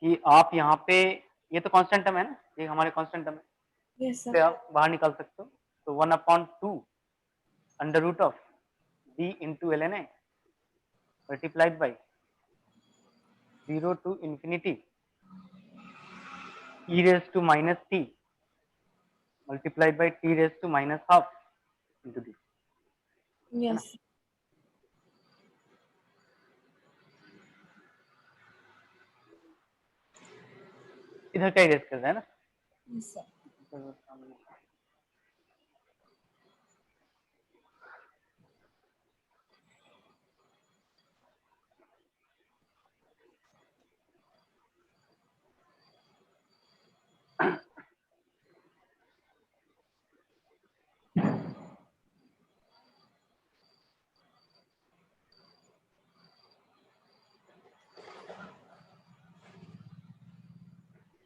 कि आप यहाँ पे, ये तो कांस्टेंट टर्म है ना, ये हमारे कांस्टेंट टर्म है, Yes, sir. इसे आप बाहर निकाल सकते हो। तो 1/2 under root of B into L N A multiplied by 0 to infinity E raise to minus T multiplied by T raise to minus half into D, है ना। Yes. इधर का इरेज कर रहा है ना। Yes, sir.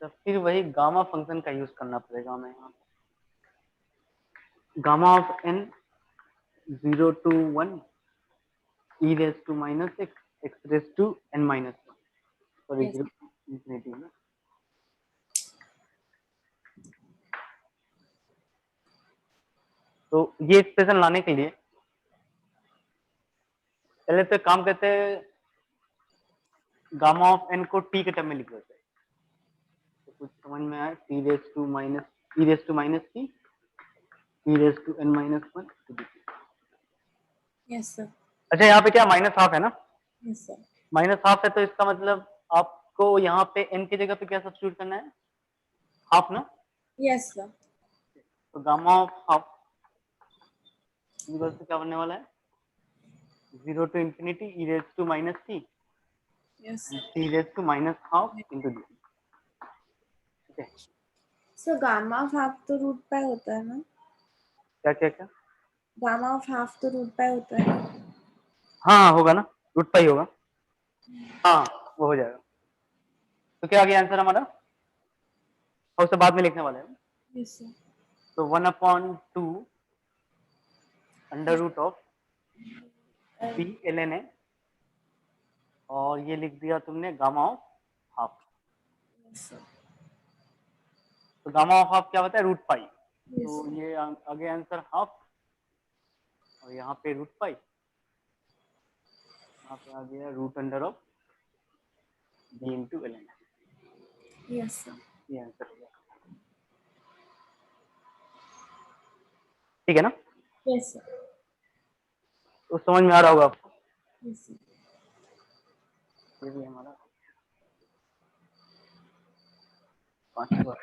तो फिर वही गामा फंक्शन का यूज करना पड़ेगा हमें यहाँ। Gamma of n 0 to 1 e raised to minus x raised to n minus 1 sorry Yes. 0 to infinity में। तो ये एक्सप्रेशन लाने के लिए पहले तो काम करते हैं, गामा ऑफ n को t के टर्म में लिख देते हैं, तो कुछ समझ में आए, t raise to minus e raise to minus t e raise to n minus 1 to dt। Yes, sir. अच्छा यहाँ पे क्या माइनस हाफ है ना, Yes, sir. माइनस हाफ है, तो इसका मतलब आपको यहाँ पे n की जगह पे क्या सब्स्टिट्यूट करना है, हाफ ना। Yes, sir. तो गामा ऑफ हाफ से क्या बनने वाला है, 0 to infinity e raised to minus t Yes. and t raised to minus half into dt। ठीक है, So gamma of half तो रूट पाई होता है ना? क्या क्या क्या, गामा ऑफ हाफ तो रूट पाई होता है। हाँ होगा ना, रूट पाई होगा, हाँ वो हो जाएगा। तो क्या आ गया आंसर हमारा, और उसे बाद में लिखने वाले हैं। Yes, sir. तो 1/2 under root of p ln a, और ये लिख दिया तुमने gamma of half. Yes, sir. तो गामा ऑफ हाफ क्या होता है, रूट पाई। Yes, तो sir. ये आगे आंसर हाफ, और यहाँ पे रूट पाई, यहाँ पे आ गया root under of b into ln a। Yes, sir. ये आंसर हो गया, ठीक है ना। Yes, sir. तो समझ में आ रहा होगा आपको, Yes, sir. ये भी हमारा 5वां।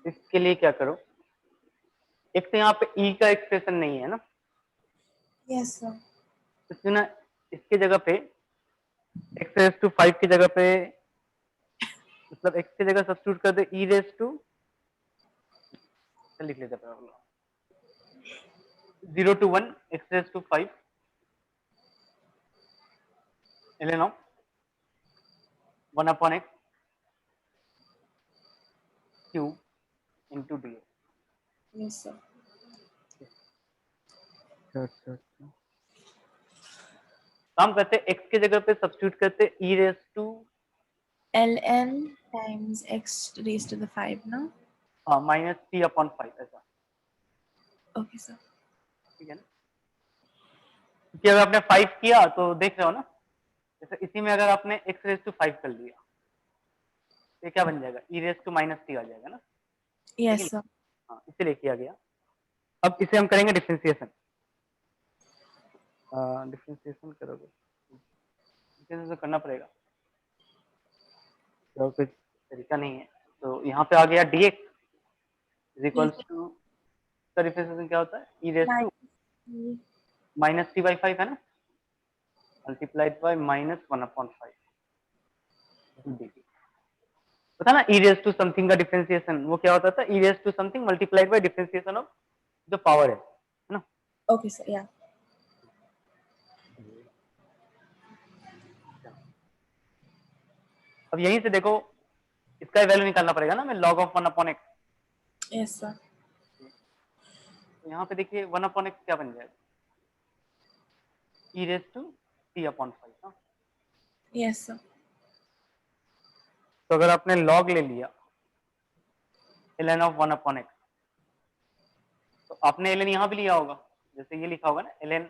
इसके लिए क्या करो, एक तो यहाँ पे e का एक्सप्रेशन नहीं है ना, Yes, sir. इसलिए ना इसके जगह पे x रेज टू 5 की जगह पे, मतलब x की जगह सब्स्टिट्यूट कर दे e रेज टू, लिख लेते हैं 0 to 1 x raise to 5 ln of 1/x cube into D. Yes, sir. काम करते x की जगह पे सब्स्टिट्यूट करते e raise to ln times x raised to the 5, no? Minus t/5 ऐसा, Okay, sir. ठीक है ना। क्योंकि अगर आपने 5 किया तो देख रहे हो ना, जैसे इसी में अगर आपने x रेज टू 5 कर लिया, ये क्या बन जाएगा, e raise to minus t आ जाएगा ना। Yes, sir. हाँ इसीलिए किया गया। अब इसे हम करेंगे डिफरेंशिएशन, डिफरेंशिएशन करोगे, डिफरेंशिएशन करना पड़ेगा, तो कोई तरीका नहीं है। तो यहाँ पे आ गया dx इज इक्वल्स टू, का डिफरेंशिएशन क्या होता है, e raise to minus t by 5 है ना, मल्टीप्लाइड बाय माइनस 1/5 dt। पता ना e रेज टू समथिंग का डिफरेंशिएशन वो क्या होता था, e raise to something multiplied by differentiation of जो पावर है ना। Okay, sir. Yeah. अब यहीं से देखो, इसका वैल्यू निकालना पड़ेगा ना, मैं log of 1/x। Yes, sir. तो यहाँ पे देखिए 1/x क्या बन जाएगा, e रेज टू t/5 ना। Yes, sir. तो अगर आपने log ले लिया ln ऑफ 1/x, तो आपने ln यहाँ भी लिया होगा, जैसे ये लिखा होगा ना ln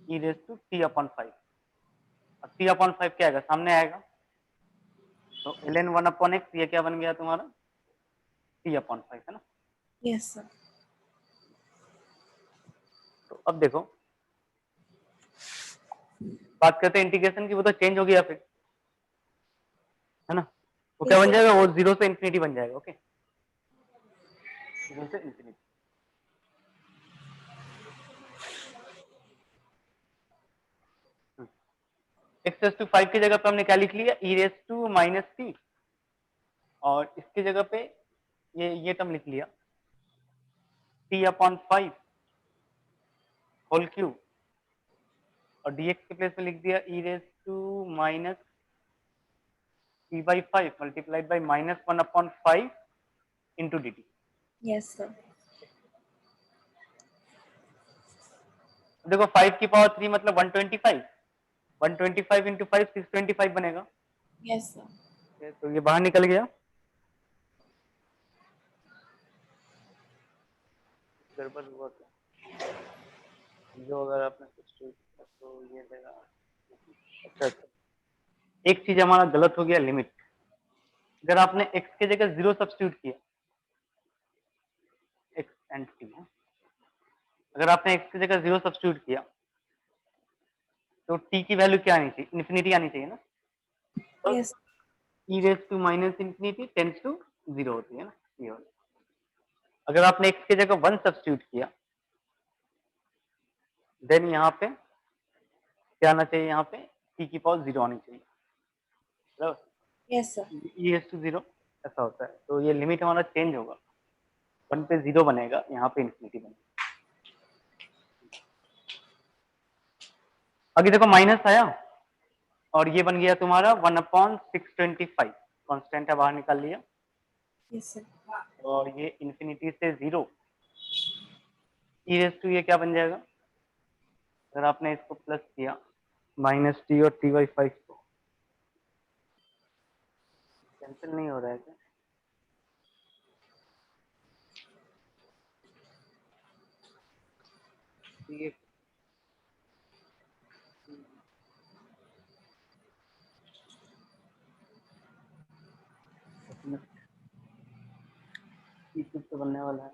e raise to t/5, अब t/5 क्या आएगा, सामने आएगा, तो ln 1/x ये क्या बन गया तुम्हारा, t/5 है ना। Yes, sir. तो अब देखो बात करते हैं इंटीग्रेशन की, वो तो चेंज हो गया फिर, है ना। वो क्या Yes, बन sir. जाएगा, वो 0 से इंफिनिटी बन जाएगा, ओके, 0 से इंफिनिटी। एक्स रेस टू 5 की जगह पे हमने क्या लिख लिया, e raise to minus t, और इसकी जगह पे ये टर्म लिख लिया टी अपॉन 5 होल क्यूब, और dx के प्लेस में लिख दिया e raise to minus t by 5 multiplied by minus 1 upon 5 into d t. Yes sir. देखो 5 की पावर 3 मतलब 125, 125 इंटू 5 625 बनेगा। Yes sir. तो ये बाहर निकल गया। गड़बड़ हुआ क्या, जो अगर आपने सब्स्टिट्यूट किया तो ये देगा। अच्छा अच्छा, एक चीज हमारा गलत हो गया, लिमिट। अगर आपने x की जगह 0 सब्स्टिट्यूट किया, x एंड t, अगर आपने x की जगह 0 सब्स्टिट्यूट किया तो t की वैल्यू क्या आनी चाहिए, इन्फिनिटी आनी चाहिए ना। तो yes. e raise to minus infinity tends to 0 होती है ना, ये वाली। अगर आपने x की जगह 1 सब्स्टिट्यूट किया, देन यहाँ पे क्या आना चाहिए, यहाँ पे t की पावर 0 आनी चाहिए, बराबर। Yes sir. e raise to 0 ऐसा होता है, तो ये लिमिट हमारा चेंज होगा, 1 पे 0 बनेगा, यहाँ पे इन्फिनिटी बनेगा। अभी देखो माइनस आया और ये बन गया तुम्हारा 1/625, कांस्टेंट है बाहर निकाल लिया, यस सर। और ये इन्फिनिटी से 0, ई रेस टू ये क्या बन जाएगा, अगर आपने इसको प्लस किया माइनस टी और टी बाई 5 को, कैंसिल नहीं हो रहा है क्या, ये तो बनने वाला है।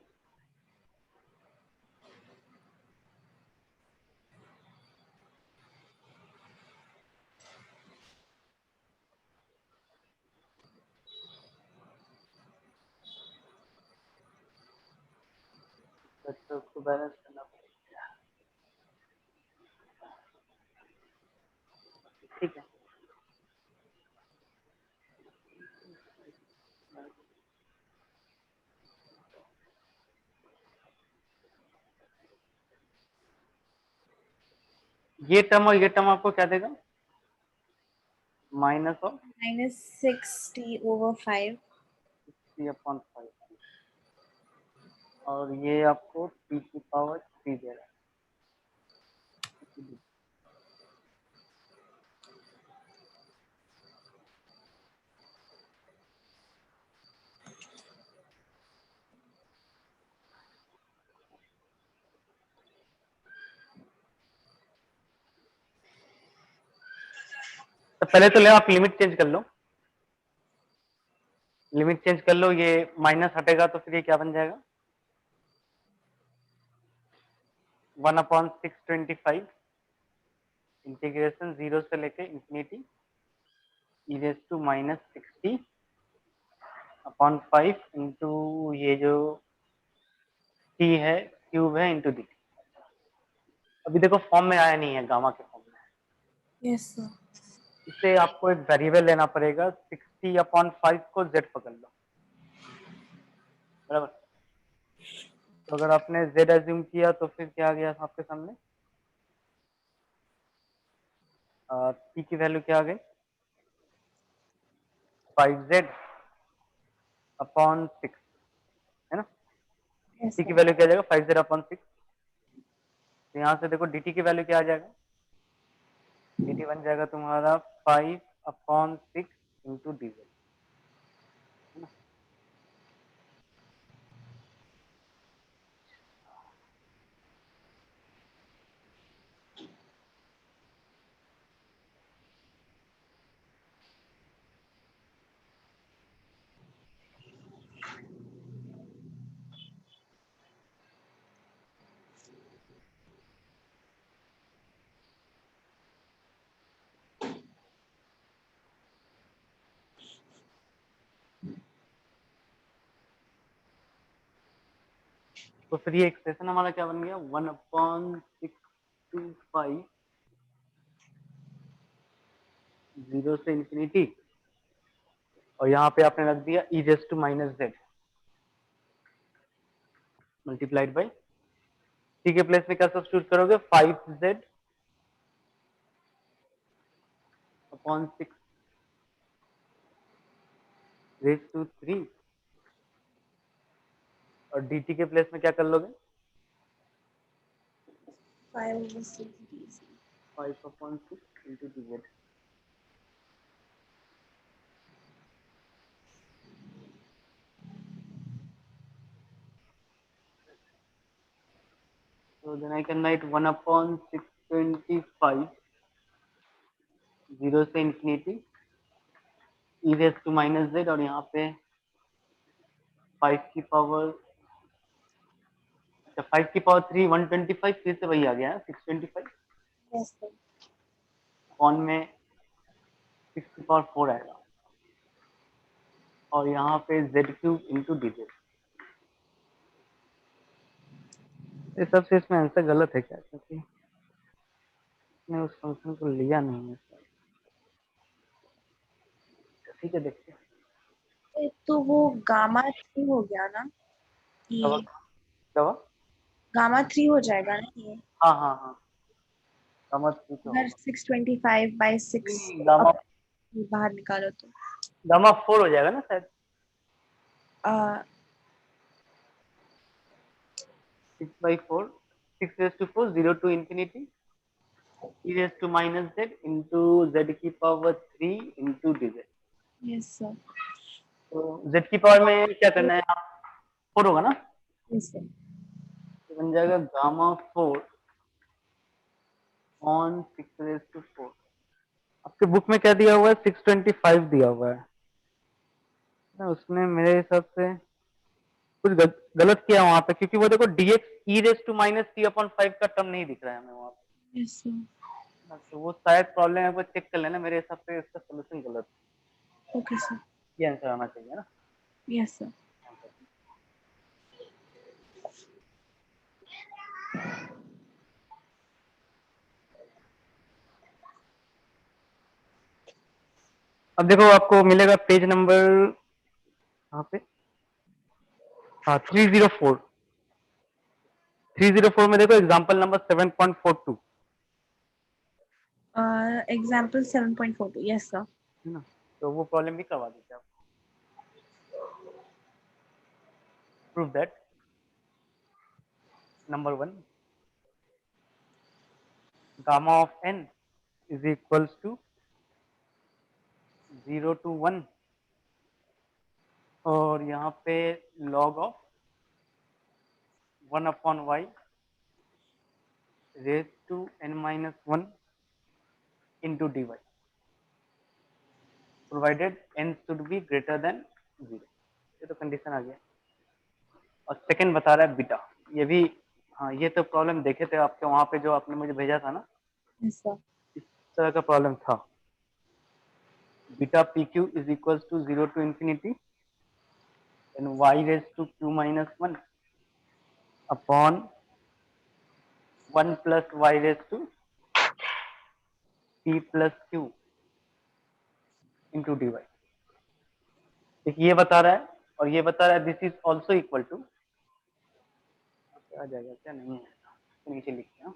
तो उसको बैलेंस करना पड़ेगा, ठीक है। ये टर्म और ये टर्म आपको क्या देगा, minus of -6t/5। T upon 5, और ये आपको टी की पावर 3 दे रहा है। तो पहले तो ले आप लिमिट चेंज कर लो, लिमिट चेंज कर लो, ये माइनस हटेगा तो फिर ये क्या बन जाएगा, 1/625 इंटीग्रेशन 0 से लेके infinity E raise to -60 upon 5 into ये जो टी है क्यूब है इंटू डी। अभी देखो फॉर्म में आया नहीं है, गामा के फॉर्म में। Yes sir. इसे आपको एक वेरिएबल लेना पड़ेगा, 60/5 को z पकड़ लो, बराबर। तो अगर आपने z एज्यूम किया तो फिर क्या आ गया आपके सामने, t की वैल्यू क्या आ गई, 5z अपॉन 6, है ना। यस t की सर। वैल्यू क्या आ जाएगा, 5z अपॉन 6। तो यहाँ से देखो dt की वैल्यू क्या आ जाएगा, dt बन जाएगा तुम्हारा 5/6 इंटू डी, है ना। तो फिर ये एक्सप्रेशन हमारा क्या बन गया, 1/625 0 से इंफिनिटी, और यहाँ पे आपने रख दिया e raise to minus Z multiplied by, T के प्लेस में क्या सब्स्टिट्यूट करोगे, 5z अपॉन 6 रेज टू 3, और dt के प्लेस में क्या कर लोगे, 5/6 5 upon 6 into dz। So then I can write 1 upon 625 0 से infinity e raise to minus Z, और यहाँ पे 5 की पावर, अच्छा 5 की पावर 3 125, फिर से वही आ गया 625, यस सर। अपॉन में 6 की पावर 4 आएगा, और यहाँ पे Z cube into D Z. ये सबसे इसमें आंसर गलत है क्या, क्योंकि इसने उस फंक्शन को लिया नहीं है। ठीक है देखते हैं। तो वो गामा 3 हो गया ना, क्या ये क्या हुआ? गामा 3 हो जाएगा ना ये, हाँ हाँ हाँ, समझ ठीक अगर होगा। 625/6 गामा, बाहर निकालो तो गामा 4 हो जाएगा ना शायद, आ, 6/4, 6 raise to 4 0 to infinity e raise to minus Z into Z की power 3 into D Z. Yes sir. तो जेड की पावर में क्या करना है, 4 होगा ना, यस सर। तो बन जाएगा गामा 4 ऑन 6 रेज टू 4। आपके बुक में क्या दिया हुआ है, 625 दिया हुआ है ना, उसने मेरे हिसाब से कुछ गलत किया वहां पे, क्योंकि वो देखो dx e raise to minus T upon 5 का टर्म नहीं दिख रहा है हमें वहां पे यस सर। ना, तो वो शायद प्रॉब्लम है, वो चेक कर लेना, मेरे हिसाब से इसका सोल्यूशन गलत ओके सर। है। ये आंसर आना चाहिए ना। Yes sir. अब देखो आपको मिलेगा पेज नंबर यहाँ पे, हाँ 304, 304 में देखो example number 7.42 example 7.42 yes sir. है ना, तो वो प्रॉब्लम भी करवा दीजिए आप। Prove that number 1 gamma of n is equals to 0 to 1, और यहाँ पे log of 1 upon y raise to n minus 1 into D Y, provided n should be greater than 0। ये तो कंडीशन आ गया। और सेकंड बता रहा है बीटा, ये भी, हाँ ये तो प्रॉब्लम देखे थे आपके वहां पे जो आपने मुझे भेजा था ना, यस सर। इस तरह का प्रॉब्लम था। Beta P Q is equals to 0 to infinity and y raise to q minus 1 upon 1 plus y raise to p plus q into D Y. एक ये बता रहा है, और ये बता रहा है this is also equal to, आ जाएगा क्या, नहीं है तो नीचे लिखते हैं,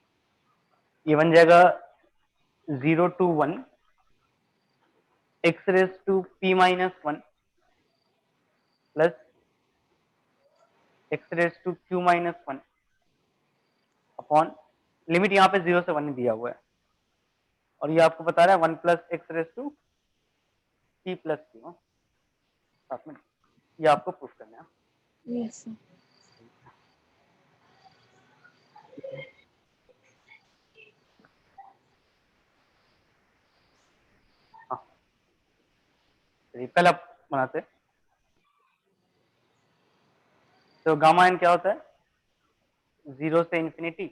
ये बन जाएगा 0 to 1 x raise to p minus 1 plus x raise to q minus 1 upon, limit यहाँ पे 0 से 1 दिया हुआ है, और ये आपको बता रहा है 1 plus X raise to p plus q, साथ में ये आपको प्रूफ करना है। Yes sir. हाँ चलिए पहला बनाते हैं। तो गामा एन क्या होता है, 0 से infinity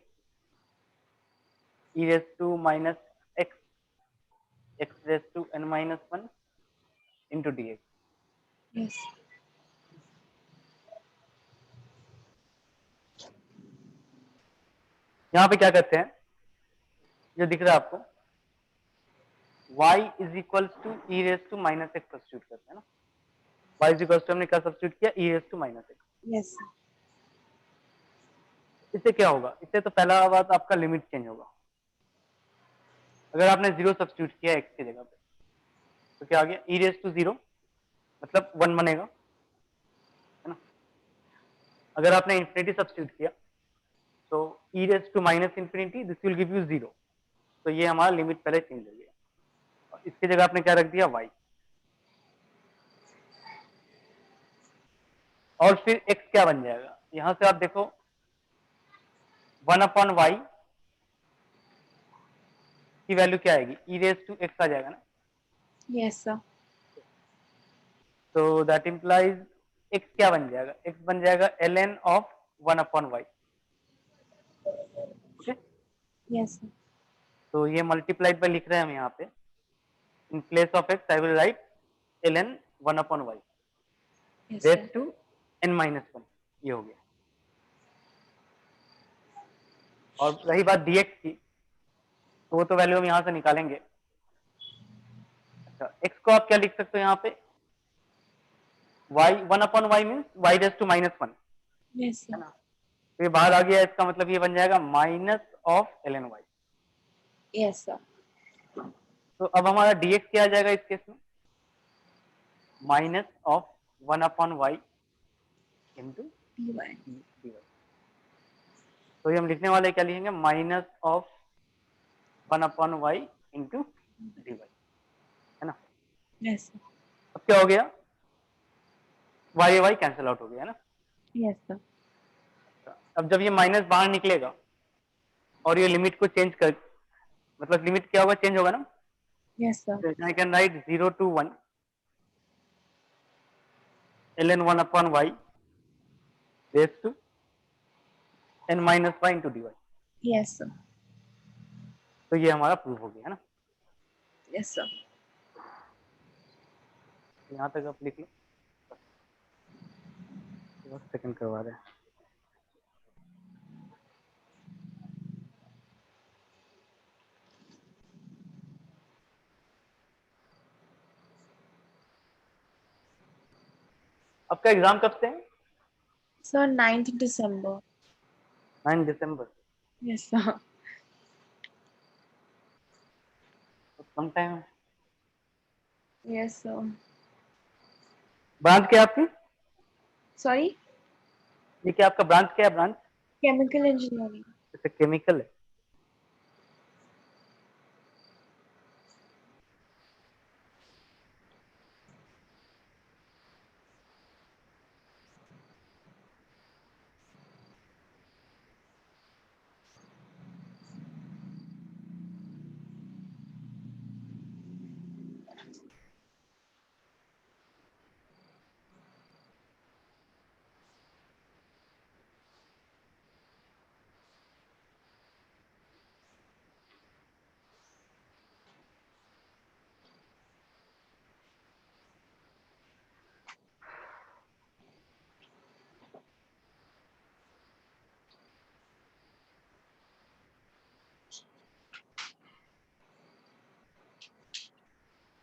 e raise to minus X X raise to n minus 1 into D X. Yes. यहाँ पे क्या करते हैं, जो दिख रहा है आपको, y is equal to E raise to minus X substitute करते हैं ना, y इज इक्वल टू हमने क्या सब्स्टिट्यूट किया, e raise to minus x. Yes sir. इससे क्या होगा, इससे तो पहला बात आपका लिमिट चेंज होगा। अगर आपने 0 सब्स्टिट्यूट किया x की जगह पे तो क्या आ गया, ई रेस टू 0 मतलब 1 बनेगा, है ना। अगर आपने इंफिनिटी सब्स्टिट्यूट किया तो e raise to minus infinity, this will give you 0, तो ये हमारा लिमिट पहले चेंज हो गया। और इसकी जगह आपने क्या रख दिया, y, और फिर x क्या बन जाएगा, यहां से आप देखो 1/y की वैल्यू क्या आएगी, ई रेस टू एक्स आ जाएगा ना। Yes sir. तो दैट इंप्लाइज x क्या बन जाएगा, x बन जाएगा ln of 1/y। Okay, yes sir. तो ये मल्टीप्लाइड बाय लिख रहे हैं हम यहाँ पे, in place of x I will write ln 1/y yes raise sir. To n-1, ये हो गया। और रही बात dx की, तो वो तो वैल्यू हम यहाँ से निकालेंगे। अच्छा, x को आप क्या लिख सकते हो यहाँ पे, y 1/y means y raise to -1, yes है सर। ना। तो ये बाहर आ गया, इसका मतलब ये बन जाएगा minus of ln y। Yes sir. तो अब हमारा dx क्या आ जाएगा इस केस में, minus of 1/y into dy। dy। तो ये हम लिखने वाले क्या लिखेंगे, minus of 1/y into dy, है ना। Yes sir. अब क्या हो गया, y कैंसिल आउट हो गया, है ना। Yes sir. अब जब ये माइनस बाहर निकलेगा और ये लिमिट को चेंज कर, मतलब लिमिट क्या होगा, चेंज होगा ना। Yes sir. I can write 0 to 1 ln 1/y raise to n-y into dy। Yes sir. तो ये हमारा प्रूफ हो गया, है ना। Yes sir. यहाँ तक आप लिख लो, बस सेकंड करवा रहे हैं। आपका एग्जाम कब से है, सर 9th December। 9 दिसंबर, यस सर। तो कम टाइम है। Yes sir. ब्रांच क्या है आपकी, सॉरी। ये क्या आपका ब्रांच क्या है, ब्रांच केमिकल इंजीनियरिंग। जैसे केमिकल है।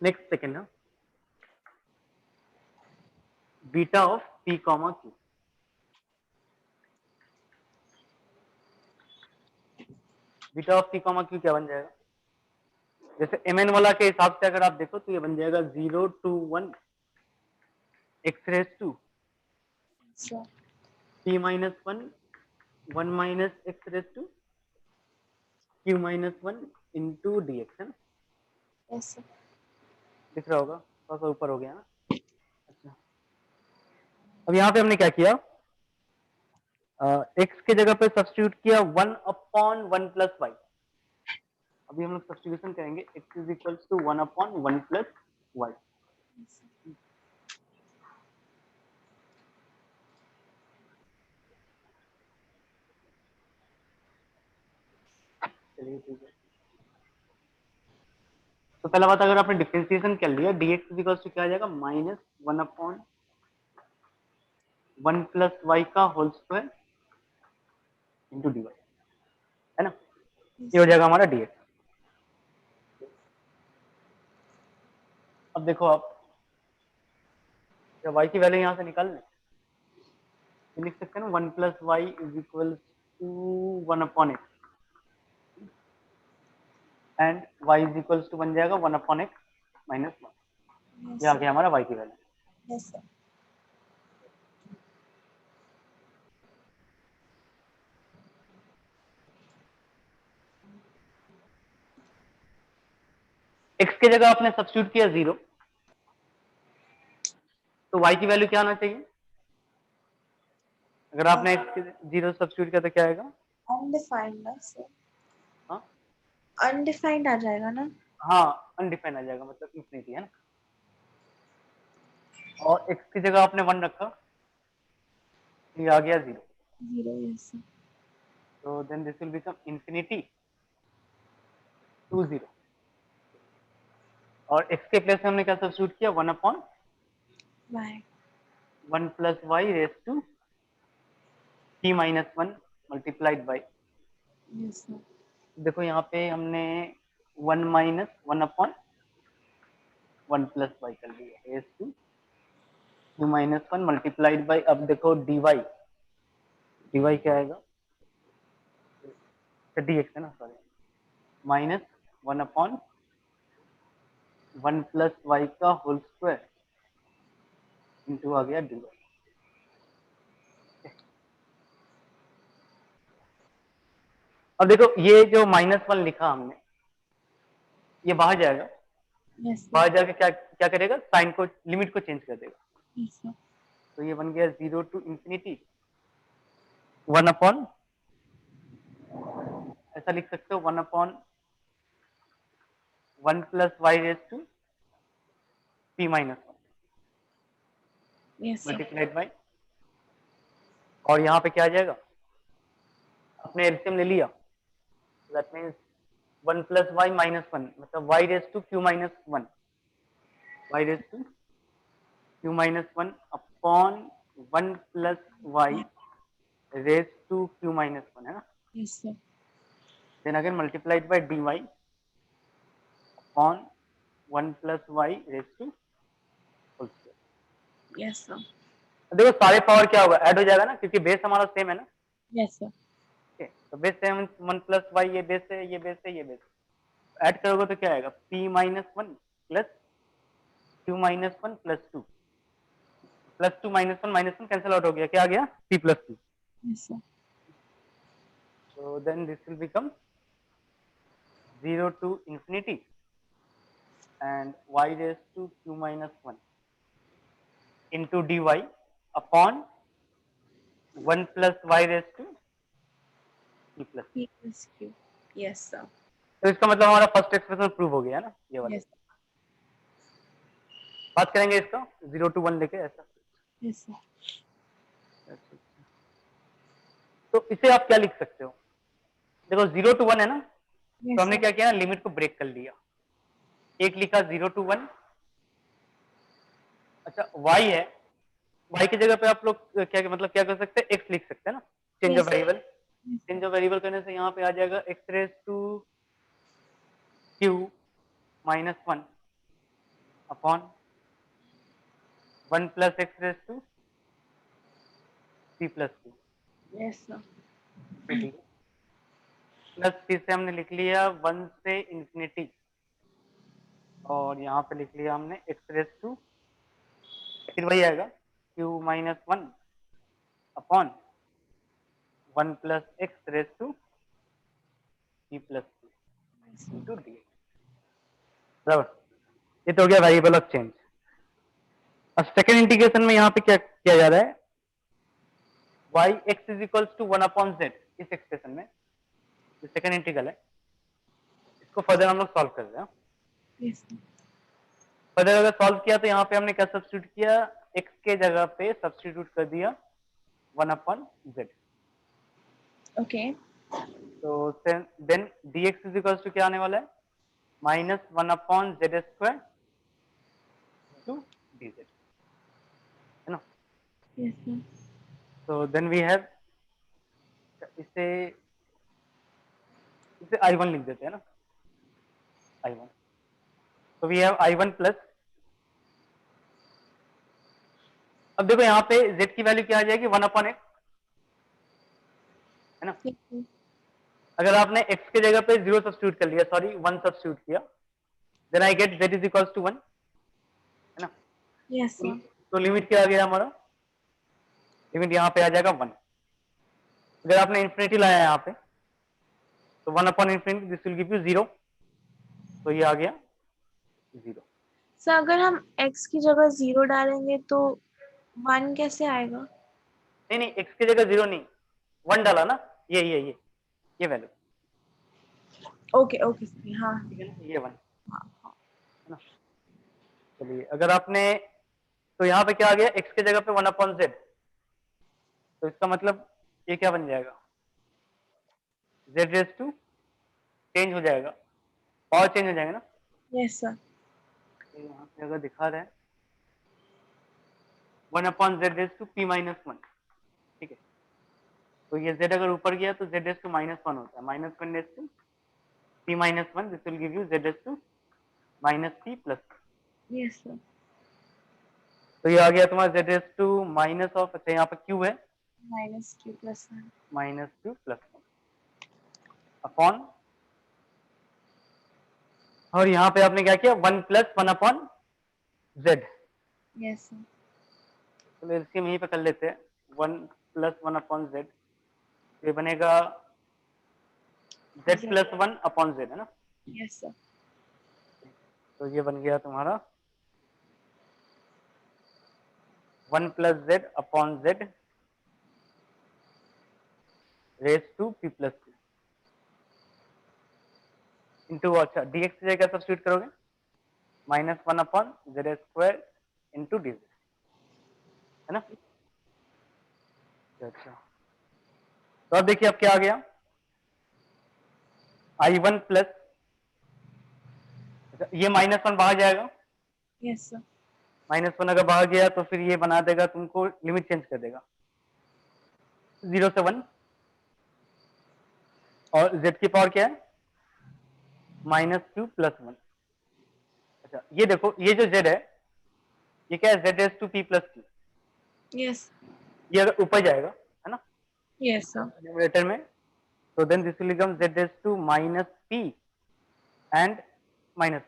नेक्स्ट सेकंड है, beta of p comma q। Beta of p comma q क्या बन जाएगा, जैसे mn वाला के हिसाब से अगर आप देखो तो ये बन जाएगा 0 to 1 x raise to sir. p-1 1 minus x raise to q-1 into dx, है ना। Yes sir. दिख रहा होगा, थोड़ा सा ऊपर हो गया ना। अच्छा, अब यहाँ पे हमने क्या किया, x की जगह पे सब्स्टिट्यूट किया 1/1 प्लस y। अभी हम लोग सब्स्टिट्यूशन करेंगे, x is equal to 1/1 plus y। चलिए ठीक है, तो पहला बात, अगर आपने डिफरेंशिएशन कर लिया, dx इज इक्वल टू क्या आ जाएगा, माइनस 1/1 प्लस y का होल स्क्वायर इंटू dy, है ना। ये हो जाएगा हमारा dx। अब देखो आप जब y की वैल्यू यहाँ से निकाल लें तो लिख सकते हैं ना 1 plus Y is equal to 1 upon X and y is equal to बन जाएगा 1 अपॉन एक्स माइनस 1। यस ये आ सर, गया हमारा y की वैल्यू। Yes sir. x की जगह आपने सब्स्टिट्यूट किया 0 तो y की वैल्यू क्या आना चाहिए? अगर आपने x के 0 सब्स्टिट्यूट किया तो क्या आएगा? अनडिफाइंड ना सर, हाँ अनडिफाइंड आ जाएगा ना। हाँ अनडिफाइंड आ जाएगा मतलब इंफिनिटी है ना। और x की जगह आपने 1 रखा तो ये आ गया 0 जीरो, यस सर। तो then this will become infinity to 0 और x के प्लेस में हमने क्या सब्स्टिट्यूट किया 1 upon by. 1 plus Y raise to p minus 1 multiplied by yes sir, देखो यहाँ पे हमने 1 माइनस 1 अपॉन 1 प्लस वाई कर लिया raise to q minus 1 multiplied by अब देखो dy क्या आएगा dx है ना sorry minus 1 upon 1 plus Y का होल स्क्वायर इंटू आ गया dy। अब देखो ये जो -1 लिखा हमने ये बाहर जाएगा, यस सर, बाहर जाके क्या क्या करेगा साइन को लिमिट को चेंज कर देगा यस सर, तो ये बन गया 0 टू इंफिनिटी 1 अपॉन ऐसा लिख सकते हो 1 upon 1 plus Y raise to p minus 1 yes sir, multiplied by और यहाँ पे क्या आ जाएगा अपने एलसीएम ले लिया that means 1 plus Y minus 1 मतलब Y raise to Q minus 1 Y raise to Q minus 1 upon 1 plus Y raise to Q minus 1 है ना yes sir, then again multiplied by D Y upon 1 plus Y raise to whole square. Yes sir, देखो सारे पावर क्या होगा ऐड हो जाएगा ना क्योंकि बेस हमारा सेम है ना। यस सर, ठीक है तो बेस सेम 1 प्लस वाई ये बेस है ये बेस है ये बेस ऐड करोगे तो क्या आएगा p minus 1 plus q minus 1 plus two minus one cancel out हो गया क्या आ गया p plus 2 yes sir, so then this will become 0 to infinity and y raised to q minus 1 into dy upon 1 plus y raised to p plus 2 P plus Q, yes sir, तो इसका मतलब हमारा फर्स्ट एक्सप्रेशन प्रूव हो गया है ना ये वाला। यस, बात करेंगे इसका 0 to 1 लेके ऐसा। यस सर, तो इसे आप क्या लिख सकते हो देखो 0 to 1 है ना तो यस हमने सर, क्या किया लिमिट को ब्रेक कर लिया एक लिखा 0 to 1 अच्छा y है y की जगह पे आप लोग क्या मतलब क्या कर सकते हैं x लिख सकते हैं ना change of yes sir, variable change of variable करने से यहाँ पे आ जाएगा x raise to q minus 1 upon 1 plus x raise to p plus 2 yes sir, ठीक है प्लस फिर से हमने लिख लिया 1 से इंफिनिटी और यहाँ पे लिख लिया हमने x रेस टू फिर वही आएगा q minus 1 upon 1 plus x raise to p plus 2 into D बराबर ये तो हो गया वेरिएबल ऑफ चेंज। अब सेकेंड इंटीग्रेशन में यहाँ पे क्या किया जा रहा है y x is equals to 1 upon z इस एक्सप्रेशन में जो सेकेंड इंटीग्रल है इसको फर्दर हम लोग सॉल्व कर रहे हैं। यस सर, फर्दर अगर सॉल्व किया तो यहाँ पे हमने क्या सब्स्टिट्यूट किया x के जगह पे सब्स्टिट्यूट कर दिया 1 अपॉन z ओके, तो then dx is equals to क्या आने वाला है minus 1 upon z square to dz है ना। यस सर, तो देन वी हैव इसे i1 लिख देते हैं ना i1 तो वी हैव i1 प्लस अब देखो यहाँ पे z की वैल्यू क्या आ जाएगी 1/x, है ना। अगर आपने x के जगह पे 0 सब्स्टिट्यूट कर लिया, सॉरी 1 सब्स्टिट्यूट किया, then I get z is equals to 1, है ना। Yes sir. तो लिमिट क्या आ गया हमारा, लिमिट यहाँ पे आ जाएगा 1। अगर आपने इंफिनिटी लाया यहाँ पे तो 1/infinity this will give you 0, तो ये आ गया 0। सर अगर हम x की जगह 0 डालेंगे तो 1 कैसे आएगा? नहीं नहीं, x की जगह 0 नहीं, 1 डाला ना, ये वैल्यू, ओके ओके सर, हाँ ठीक है ना, ये 1, हाँ हाँ। है ना। चलिए अगर आपने, तो यहाँ पे क्या आ गया, x की जगह पे 1/z, तो इसका मतलब ये क्या बन जाएगा, z रेज टू चेंज हो जाएगा, पावर चेंज हो जाएगा ना। Yes sir. तो यहाँ पे अगर दिखा रहे हैं 1/z raise to p minus 1, ठीक है। तो ये z अगर ऊपर गया तो z रेज टू -1 होता है, -1 raise to p minus 1, this will give you z raise to -p plus. Yes sir. तो ये आ गया तुम्हारा z raise to minus of, अच्छा यहाँ पे q है -q + 1। -q प्लस 1 अपॉन, और यहाँ पे आपने क्या किया 1 + 1/z। Yes sir. चलो इसके यहीं पे कर लेते हैं, 1 + 1/z, ये बनेगा z + 1/z, है ना। Yes sir. तो ये बन गया तुम्हारा 1 + z/z raise to p + 2 into, अच्छा dx की जगह सब्स्टिट्यूट करोगे, -1/z² इंटू dz, है ना। अच्छा तो अब देखिए अब क्या आ गया, I1 प्लस, ये -1 बाहर जाएगा, यस सर। -1 अगर बाहर गया तो फिर ये बना देगा तुमको, लिमिट चेंज कर देगा 0 से 1, और z की पावर क्या है -q + 1। अच्छा ये देखो, ये जो z है ये क्या है, z raise to p + 2, yes. ये अगर ऊपर जाएगा, है ना, यस सर। न्यूमरेटर में, तो then this will become z raise to -p and -q,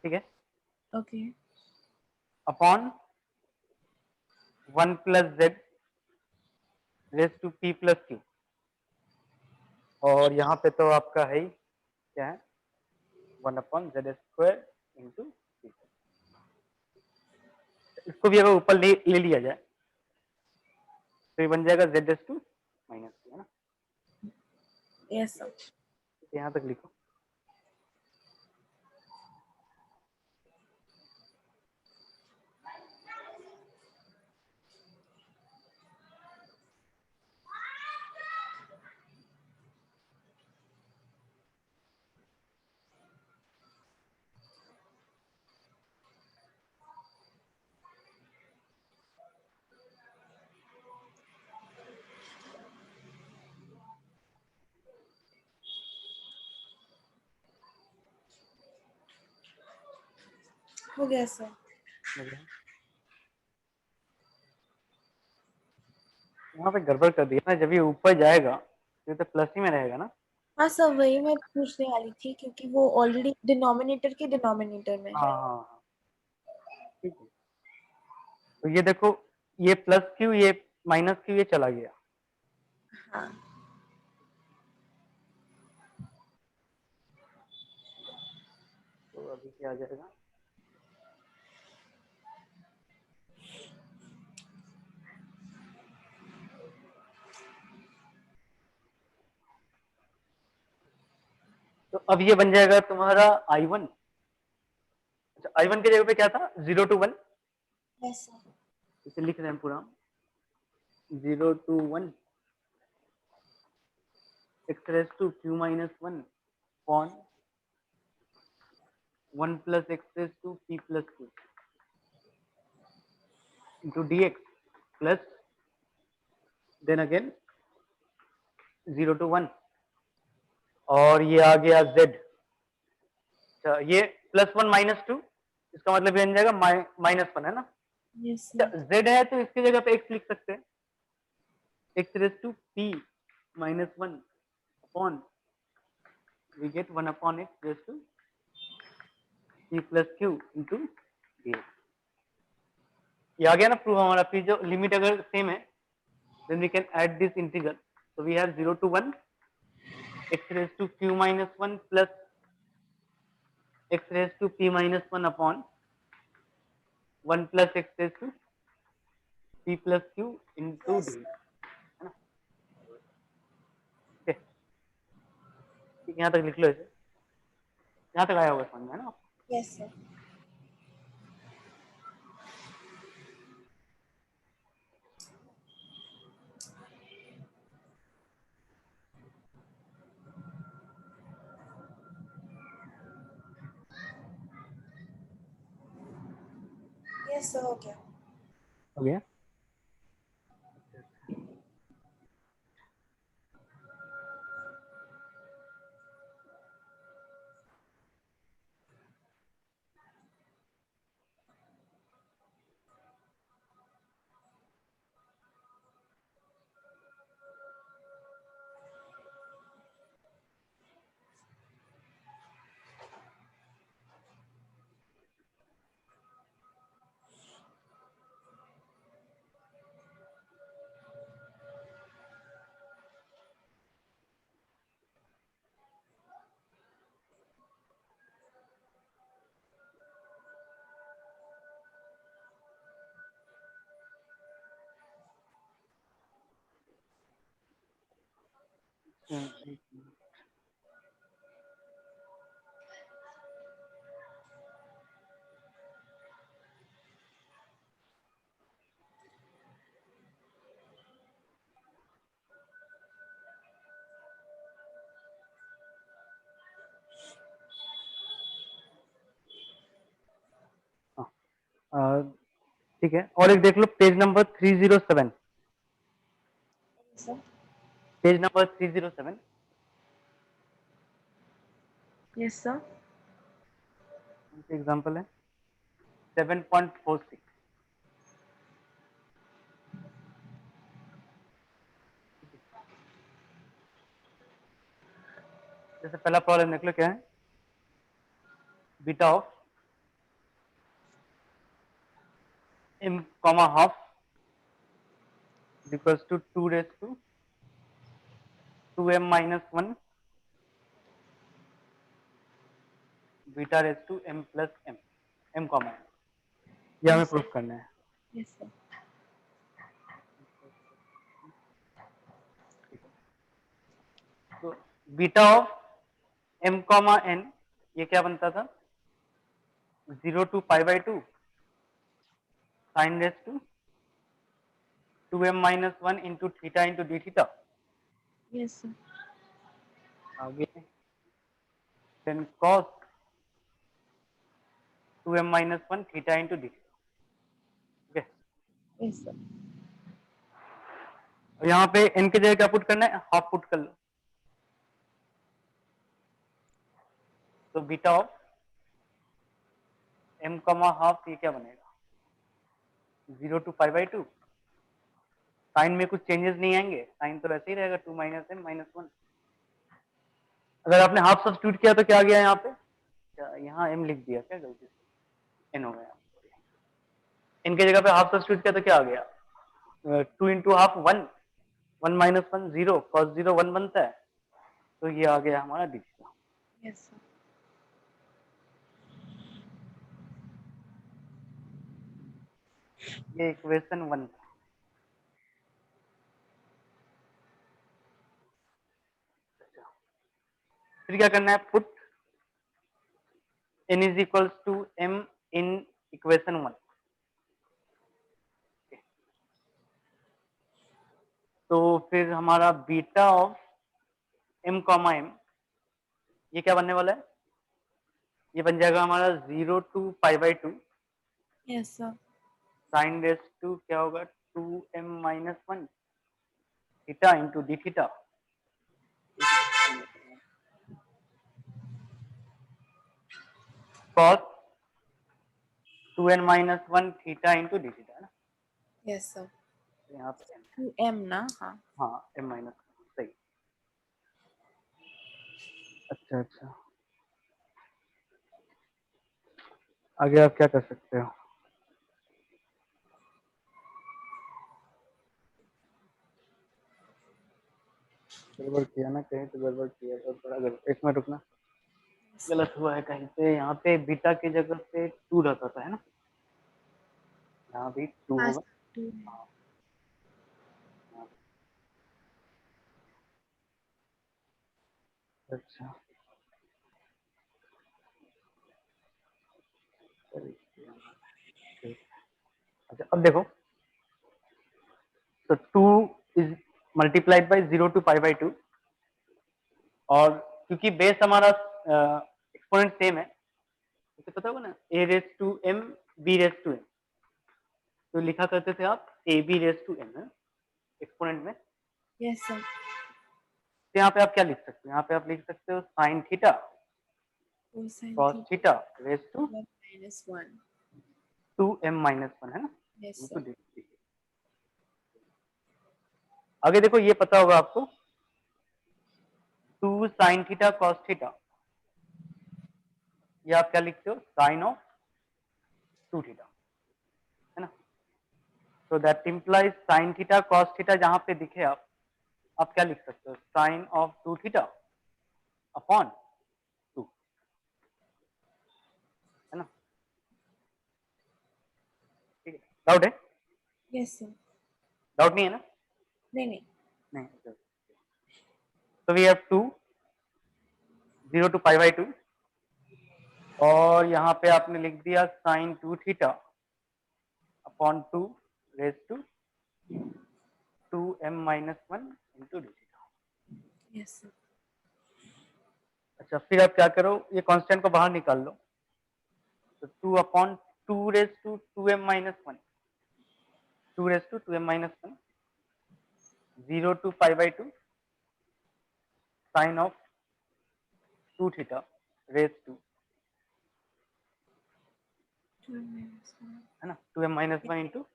ठीक है, okay. Upon 1 + z raise to p + q, और यहाँ पे तो आपका है ही क्या है 1/z² इंटू p। इसको भी अगर ऊपर ले लिया जाए तो ये बन जाएगा z रेज टू -q, है ना। Yes sir. यहाँ तक लिखो। हो गया सर। यहाँ पे गड़बड़ कर दिया ना, जब ये ऊपर जाएगा तो ये तो प्लस ही में रहेगा ना। हाँ सर, वही मैं पूछने वाली थी क्योंकि वो ऑलरेडी डिनोमिनेटर के डिनोमिनेटर में हाँ है। हाँ हाँ, ठीक है। तो ये देखो, ये +q, ये -q, ये चला गया, हाँ। तो अभी क्या आ जाएगा, तो अब ये बन जाएगा तुम्हारा I1। अच्छा I1 की जगह पे क्या था 0 to 1, यस सर। इसे लिख रहे हैं पूरा, 0 to 1 x raise to q - 1 upon 1 + x raise to p + 2 into dx plus then again 0 to 1, और ये आ गया z, अच्छा ये +1 - 2, इसका मतलब ये बन जाएगा -1 है ना। Yes, sir. z है तो इसकी जगह पे x लिख सकते हैं, x raise to p -1 upon we get 1 upon x raised to p plus q into dx। ये आ गया ना प्रूफ हमारा। फिर जो लिमिट अगर सेम है then we can add this integral, so we have 0 to 1 x raised to q minus 1 plus x raised to p minus 1 upon 1 plus x raised to p plus q into Yes, dx, है ना। ठीक है, यहाँ तक लिख लो इसे, यहाँ तक आया होगा समझ में, है ना। yes, sir. Yes, sir. Okay. हो गया। ठीक है, और एक देख लो page number 307, Yes, sir. Page number 307 Yes, sir. Example है 7.46। जैसे पहला प्रॉब्लम देख लो क्या है, beta of m comma half equals to 2 raised to 2m minus 1 beta raise to m plus m comma n, ये हमें Yes, sir. प्रूफ करना है। Yes, sir. तो beta of m comma n ये क्या बनता था, 0 to pi by 2 sin raise to 2m minus 1 into theta into d theta। Yes, sir. आगे then cos 2m minus 1 theta into d theta। Okay, Yes, sir. और यहाँ पे n की जगह क्या पुट करना है, हाफ पुट कर लो। तो बीटा ऑफ m कमा हाफ ये क्या बनेगा, 0 to pi by 2, साइन में कुछ चेंजेस नहीं आएंगे, साइन तो वैसे ही रहेगा 2 minus m minus 1। अगर आपने हाफ सब्स्टिट्यूट किया तो क्या आ गया यहाँ पे, यहाँ m लिख दिया क्या गलती से, n हो गया। n की जगह पे हाफ सब्स्टिट्यूट किया तो क्या आ गया, 2 इंटू हाफ 1, 1 minus 1 0, cos 0 1 बनता है, तो ये आ गया हमारा d थीटा। Yes, sir. ये इक्वेशन 1 था। फिर क्या करना है, put n is equals to m in equation 1। तो फिर हमारा beta of m comma m ये क्या बनने वाला है, ये बन जाएगा हमारा 0 to pi by 2 Yes, sir. Sine raise to क्या होगा 2m minus 1 theta into D theta. Cos 2n-1 theta into D theta है ना, यस सर, तो यहाँ पे n, 2m ना, हाँ। हाँ m-1 सही। अच्छा अच्छा, आगे आप क्या कर सकते हो? गड़बड़ किया ना कहीं, तो गड़बड़ किया तो बड़ा गड़बड़। एक मिनट रुकना, गलत हुआ है कहीं पे। यहाँ पे बीटा की जगह पे 2 रहता था है ना, यहाँ भी 2 हाँ होगा। सर, 2 हाँ, यहाँ पे। अच्छा ठीक। अच्छा अब देखो, तो 2 is multiplied by 0 to pi by 2, और क्योंकि बेस हमारा एक्सपोनेंट सेम है, तो पता होगा ना, a raise to m b raise to m, तो लिखा करते थे आप A B raise to m है एक्सपोनेंट में। यस सर, तो यहाँ पे आप क्या लिख सकते हो? यहाँ पे आप लिख सकते हो sine theta cosine cos theta theta raise to -1, 2m-1 है ना, यस इनको सर, लिख। आगे देखो, ये पता होगा आपको, 2 साइन थीटा कॉस थीटा, ये आप क्या लिखते हो? साइन ऑफ 2 थीटा है ना, तो that implies sine theta cos theta जहां पे दिखे आप क्या लिख सकते हो? साइन ऑफ 2 थीटा अपॉन 2 है ना, ठीक है। डाउट है? यस सर, डाउट नहीं है ना? नहीं नहीं, नहीं। तो we have 2 0 to pi by 2, और यहाँ पे आपने लिख दिया sine 2 theta upon 2 raise to 2m-1 into D theta. Yes sir, अच्छा, फिर आप क्या करो, ये कांस्टेंट को बाहर निकाल लो, तो 2 upon 2 raise to 2m-1, 2 raise to 2m-1, 0 to pi by 2 sine of 2 theta raise to 2 -1, है ना, 2m-1 इंटू।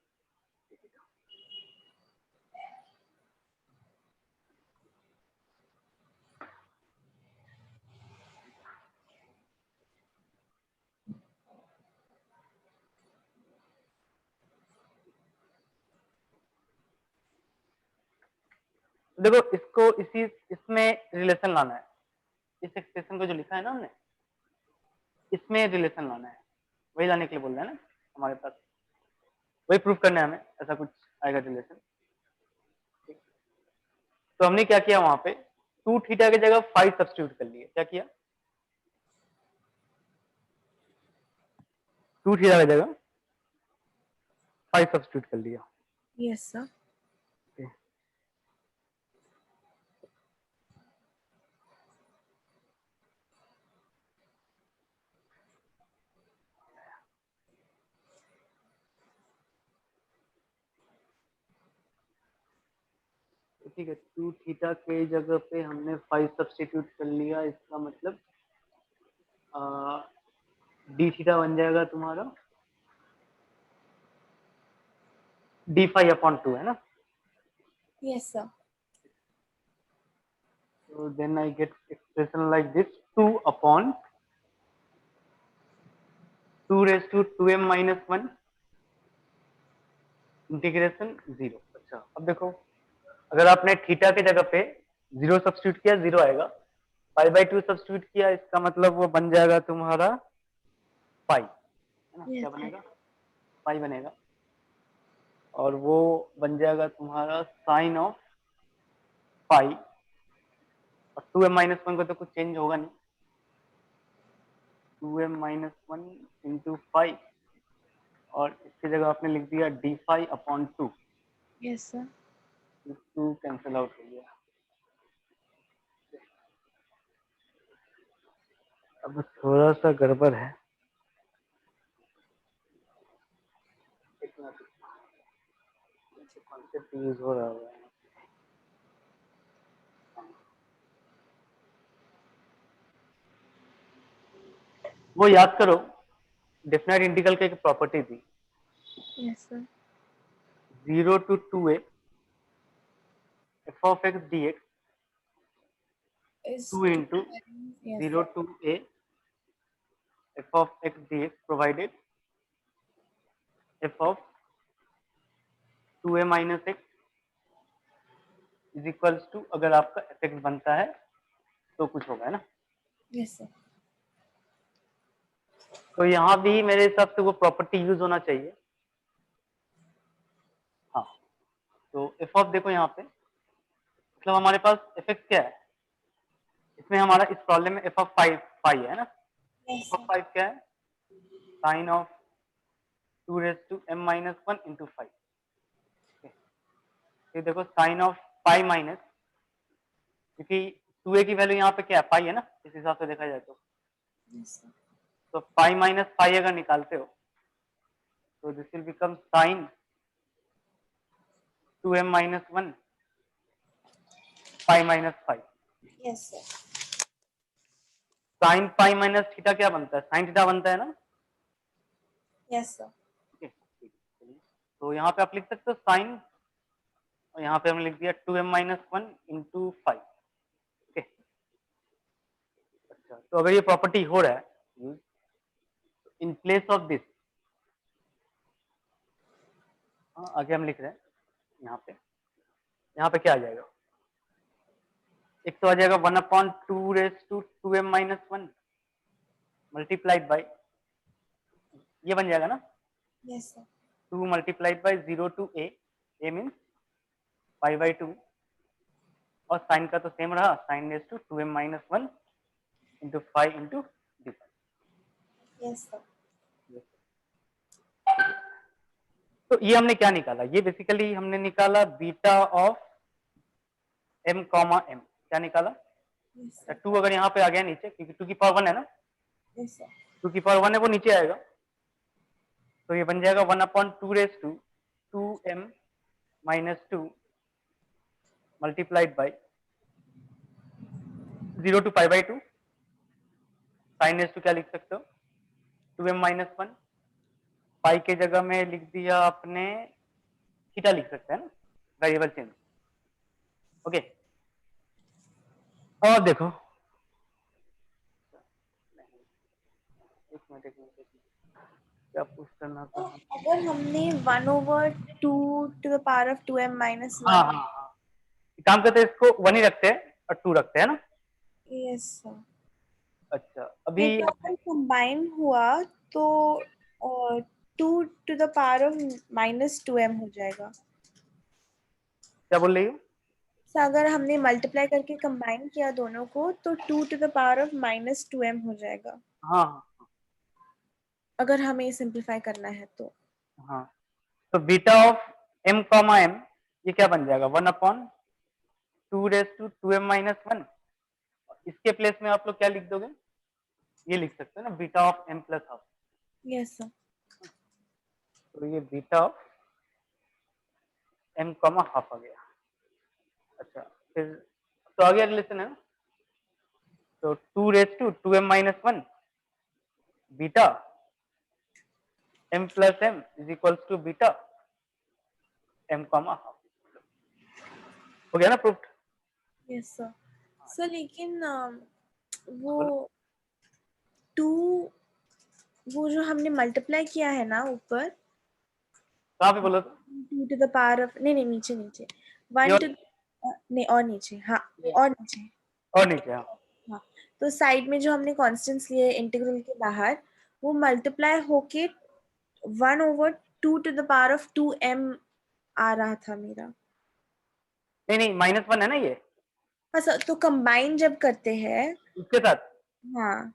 देखो, इसको इसमें रिलेशन लाना है, इस एक्सप्रेशन को जो लिखा है ना हमने, इसमें रिलेशन लाना है, वही लाने के लिए बोल रहे हैं ना हमारे पास, वही प्रूफ करना है हमें, ऐसा कुछ आएगा रिलेशन। तो हमने क्या किया, वहां पे 2 थीटा की जगह 5 सब्स्टिट्यूट कर लिए। क्या किया? 2 थीटा की जगह 5 सब्स्टिट्यूट कर लिया। यस सर, ठीक है, 2 थीटा के जगह पे हमने 5 सब्स्टिट्यूट कर लिया, इसका मतलब डी थीटा बन जाएगा तुम्हारा d5/2 है ना, yes sir, so then I get expression like this, 2 upon 2 raised to 2m-1 integration 0। अच्छा अब देखो, अगर आपने थीटा के जगह पे 0 सब्स्टिट्यूट किया 0 आएगा, पाई बाई 2 सब्स्टिट्यूट किया, इसका मतलब वो बन जाएगा तुम्हारा पाई है ना, क्या यस सर, बनेगा? पाई बनेगा, और वो बन जाएगा तुम्हारा साइन ऑफ पाई, और 2m-1 को तो कुछ चेंज होगा नहीं, 2m-1 इंटू 5, और इसकी जगह आपने लिख दिया d5/2, yes sir, 2 cancel out हो गया। अब थोड़ा सा गड़बड़ है, कॉन्सेप्ट यूज हो रहा है, वो याद करो डेफिनेट इंटीग्रल की एक प्रॉपर्टी थी, Yes, sir. 0 to 2a f of x dx Is 2 into yes, 0 sir. to a f of x dx provided f of 2a minus x is equals to, अगर आपका एफ एक्स बनता है तो कुछ होगा, है ना। Yes, sir. तो यहाँ भी मेरे हिसाब से वो प्रॉपर्टी यूज होना चाहिए। हाँ, तो एफ ऑफ देखो यहाँ पे, मतलब हमारे पास एफ एक्स क्या है, इसमें हमारा इस प्रॉब्लम में एफ ऑफ फाइव है ना। Yes, F of sir. Five क्या है, sine of 2 raise to m minus 1 into 5। फिर देखो साइन ऑफ पाई माइनस, क्योंकि 2a की वैल्यू यहाँ पे क्या है, पाई है ना, इस हिसाब से देखा जाए Yes, sir. तो पाई माइनस पाई अगर निकालते हो तो this will become sign 2m minus 1 pi minus 5। Yes, sir. Sine pi minus theta क्या बनता है, साइन थीटा बनता है ना। Yes, sir. ठीक है, तो यहाँ पे आप लिख सकते हो साइन, और यहाँ पे हमने लिख दिया 2m माइनस 1 इंटू 5। ठीक है, अच्छा, तो अगर ये प्रॉपर्टी हो रहा है इन प्लेस ऑफ दिस, आगे हम लिख रहे हैं यहाँ पे क्या आ जाएगा, एक तो आ जाएगा 1/2 raise to 2m minus 1 multiplied by, ये बन जाएगा ना, Yes, sir. 2 multiplied by 0 to a means pi by 2, और साइन का तो सेम रहा, sine raise to 2m minus 1 into 5 into D. Yes, sir. तो ये हमने क्या निकाला, ये बेसिकली हमने निकाला beta of m comma m, क्या निकाला, Yes, sir. 2 अगर यहाँ पे आ गया नीचे, क्योंकि 2 की पावर 1 है ना, Yes, sir. 2 की पावर 1 है वो नीचे आएगा, तो ये बन जाएगा 1/2 raise to 2m minus 2 multiplied by 0 to pi by 2, sine raise to क्या लिख सकते हो 2m माइनस 1, पाई के जगह में लिख दिया आपने थीटा, लिख सकते हैं ना, वेरिएबल चेंज। ओके, और देखो एक मिनट क्या पुश करना तो था। अगर हमने 1/2 to the power of 2m minus हाँ 1. हाँ हाँ, काम करते हैं इसको 1 ही रखते हैं और 2 रखते हैं ना। Yes, sir. अच्छा, अभी नहीं तो अगर कंबाइन हुआ तो 2 to the power of minus 2m हो जाएगा। क्या बोल रही हो, तो अगर हमने मल्टीप्लाई करके कंबाइन किया दोनों को तो 2 to the power of minus 2m हो जाएगा, हाँ हाँ अगर हमें सिंप्लीफाई करना है तो। हाँ, तो beta of m comma m ये क्या बन जाएगा 1/2 रेज टू 2m माइनस 1, इसके प्लेस में आप लोग क्या लिख दोगे, ये लिख सकते हैं ना beta of m plus half, yes sir. तो ये beta of m comma half आ गया। अच्छा, फिर तो आगे रिलेशन है ना, तो 2 raise to 2m minus 1 beta m plus m is equals to beta m comma half, हो गया ना प्रूफ। Yes sir. सर लेकिन वो 2 वो जो हमने मल्टीप्लाई किया है ना ऊपर, कहाँ पे बोला था, 2 to the power of नहीं नहीं नीचे नीचे ये 1 to नहीं और नीचे, हाँ और नीचे, और नीचे, हाँ हाँ। तो साइड में जो हमने कॉन्स्टेंट्स लिए इंटीग्रल के बाहर, वो मल्टीप्लाई होके 1/2 to the power of 2m आ रहा था मेरा। नहीं नहीं -1 है ना ये हाँ सर, तो कंबाइन जब करते हैं, उसके साथ, हाँ,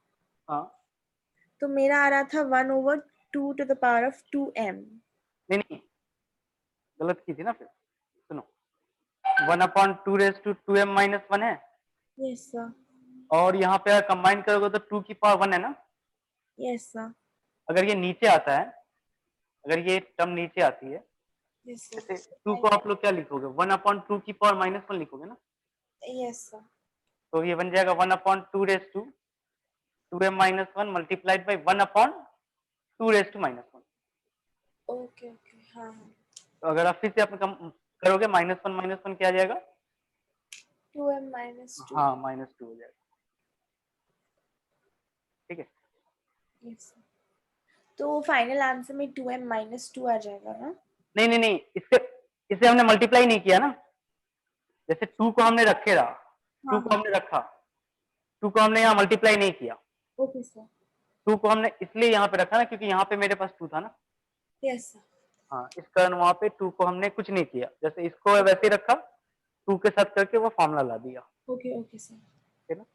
हाँ तो मेरा आ रहा था 1/2 to the power of 2m। नहीं नहीं, गलत की थी ना, फिर सुनो 1/2 रेज टू 2m माइनस 1 है, यस सर। और यहाँ पे कंबाइन करोगे तो 2 की पावर 1 है ना। Yes sir. अगर ये नीचे आता है, अगर ये टर्म नीचे आती है, यस जैसे सर। 2 को आप लोग क्या लिखोगे 1/2 की पावर -1 लिखोगे ना, यस सर। तो ये बन जाएगा 1/2 raise to 2m minus 1 multiplied by 1/2 2 raise to -1। Okay okay, हाँ हाँ, तो अगर आप फिर से आप करोगे -1 क्या आ जाएगा? 2m-2। हाँ, -2 हो जाएगा। ठीक है। यस, तो फाइनल आंसर में 2m-2 आ जाएगा ना? नहीं नहीं नहीं, इसे हमने मल्टीप्लाई नहीं किया ना। जैसे 2 को हमने रखे रहा, 2 हाँ को हाँ, हमने रखा, 2 को हमने यहाँ मल्टीप्लाई नहीं किया। Okay sir. 2 को हमने इसलिए यहाँ पे रखा ना क्योंकि यहाँ पे मेरे पास 2 था ना। Yes sir. हाँ, इस कारण वहाँ पे 2 को हमने कुछ नहीं किया। जैसे इसको वैसे ही रखा, 2 के साथ करके वो फॉर्मूला ला दिया। Okay okay sir. ठीक है ना?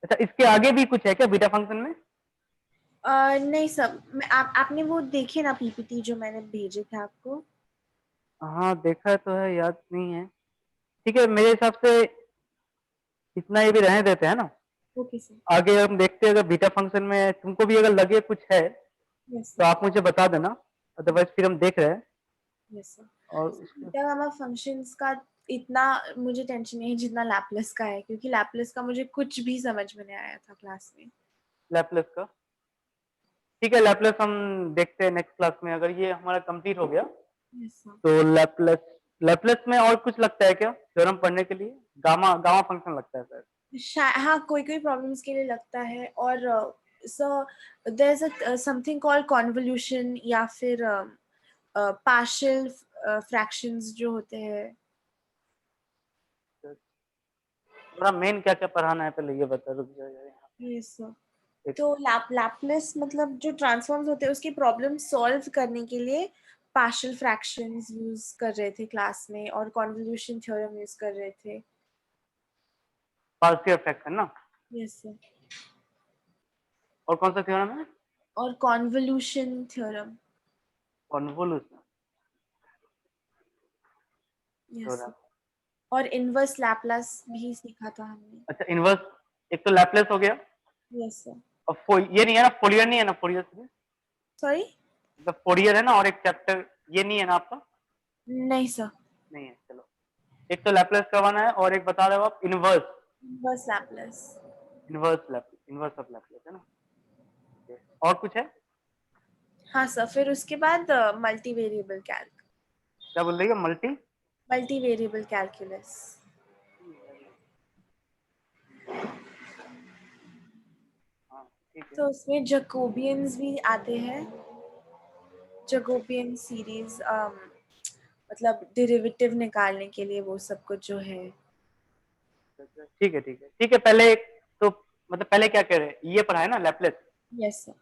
अच्छा, इसके आगे भी कुछ है क्या बीटा फंक्शन में? नहीं सर, आपने वो देखे ना पीपीटी जो मैंने भेजे थे आपको? हाँ, देखा तो है, याद नहीं है। ठीक है, मेरे हिसाब से इतना ये भी रहने देते हैं ना। Okay sir. आगे हम देखते हैं, अगर बीटा फंक्शन में तुमको भी अगर लगे कुछ है यस तो सर। आप मुझे बता देना, अदरवाइज फिर हम देख रहे हैं। Yes sir. और उसके बीटा गामा फंक्शंस का इतना मुझे टेंशन नहीं है जितना लैपलेस का है, क्योंकि लैपलेस का मुझे कुछ भी समझ में नहीं आया था क्लास में। लैपलेस का, ठीक है, लैपलेस हम देखते हैं नेक्स्ट क्लास में। अगर ये हमारा कंप्लीट हो गया यस सर। तो लैपलेस लैपलेस में और कुछ लगता है क्या थ्योरम पढ़ने के लिए? गामा गामा फंक्शन लगता है सर। हाँ, कोई कोई प्रॉब्लम्स के लिए लगता है। और sir there is a something called convolution या फिर पार्शियल फ्रैक्शंस जो होते हैं। थोड़ा मेन क्या क्या पढ़ाना है पहले ये बता, रुक जाओ यार यहाँ यस सर। पे। तो लैपलेस मतलब जो ट्रांसफॉर्म्स होते हैं उसकी प्रॉब्लम सॉल्व करने के लिए पार्शियल फ्रैक्शंस यूज कर रहे थे क्लास में, और कॉन्वोल्यूशन थ्योरम यूज कर रहे थे। पार्शियल फ्रैक्शन ना, यस सर। और कौन सा थ्योरम है? और convolution theorem. Convolution yes theorem. Sir. और इनवर्स लैपलेस भी सीखा था हमने। अच्छा, इनवर्स, एक तो लैपलेस हो गया, यस सर। और ये नहीं है ना, फोरियर नहीं है ना? फोरियर से सॉरी? मतलब फोरियर है ना, और एक चैप्टर ये नहीं है ना आपका? नहीं सर। नहीं है, चलो। एक तो लैपलेस करवाना है, और एक बता रहे हो आप inverse, inverse Laplace. Inverse of Laplace है ना। Okay. और कुछ है? हाँ सर, फिर उसके बाद मल्टी वेरिएबल कैल्क। क्या बोल रही है? Multi multi variable calculus. हाँ, ठीक है। तो उसमें जैकोबियंस भी आते हैं। जैकोबियन सीरीज मतलब डेरिवेटिव निकालने के लिए वो सब कुछ जो है। ठीक है, ठीक है, ठीक है। पहले तो मतलब पहले क्या कह रहे हैं, ये पढ़ा है ना लैपलेस? Yes sir.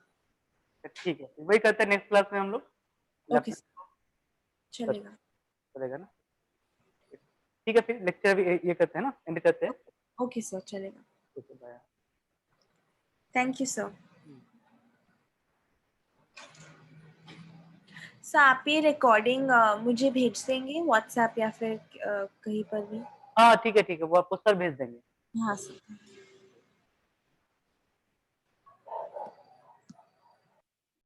ठीक है, वही करते हैं नेक्स्ट क्लास में हम लोग, ओके लैपलेस सर, चलेगा। चलेगा ना। ठीक है, फिर लेक्चर भी ये करते हैं ना, एंड करते हैं। ओके सर, चलेगा। ठीक है, bye. Thank you sir. Sir आप ये रिकॉर्डिंग मुझे भेज देंगे व्हाट्सएप या फिर कहीं पर भी? हाँ, ठीक है, ठीक है, वो आपको सर भेज देंगे। हाँ सर।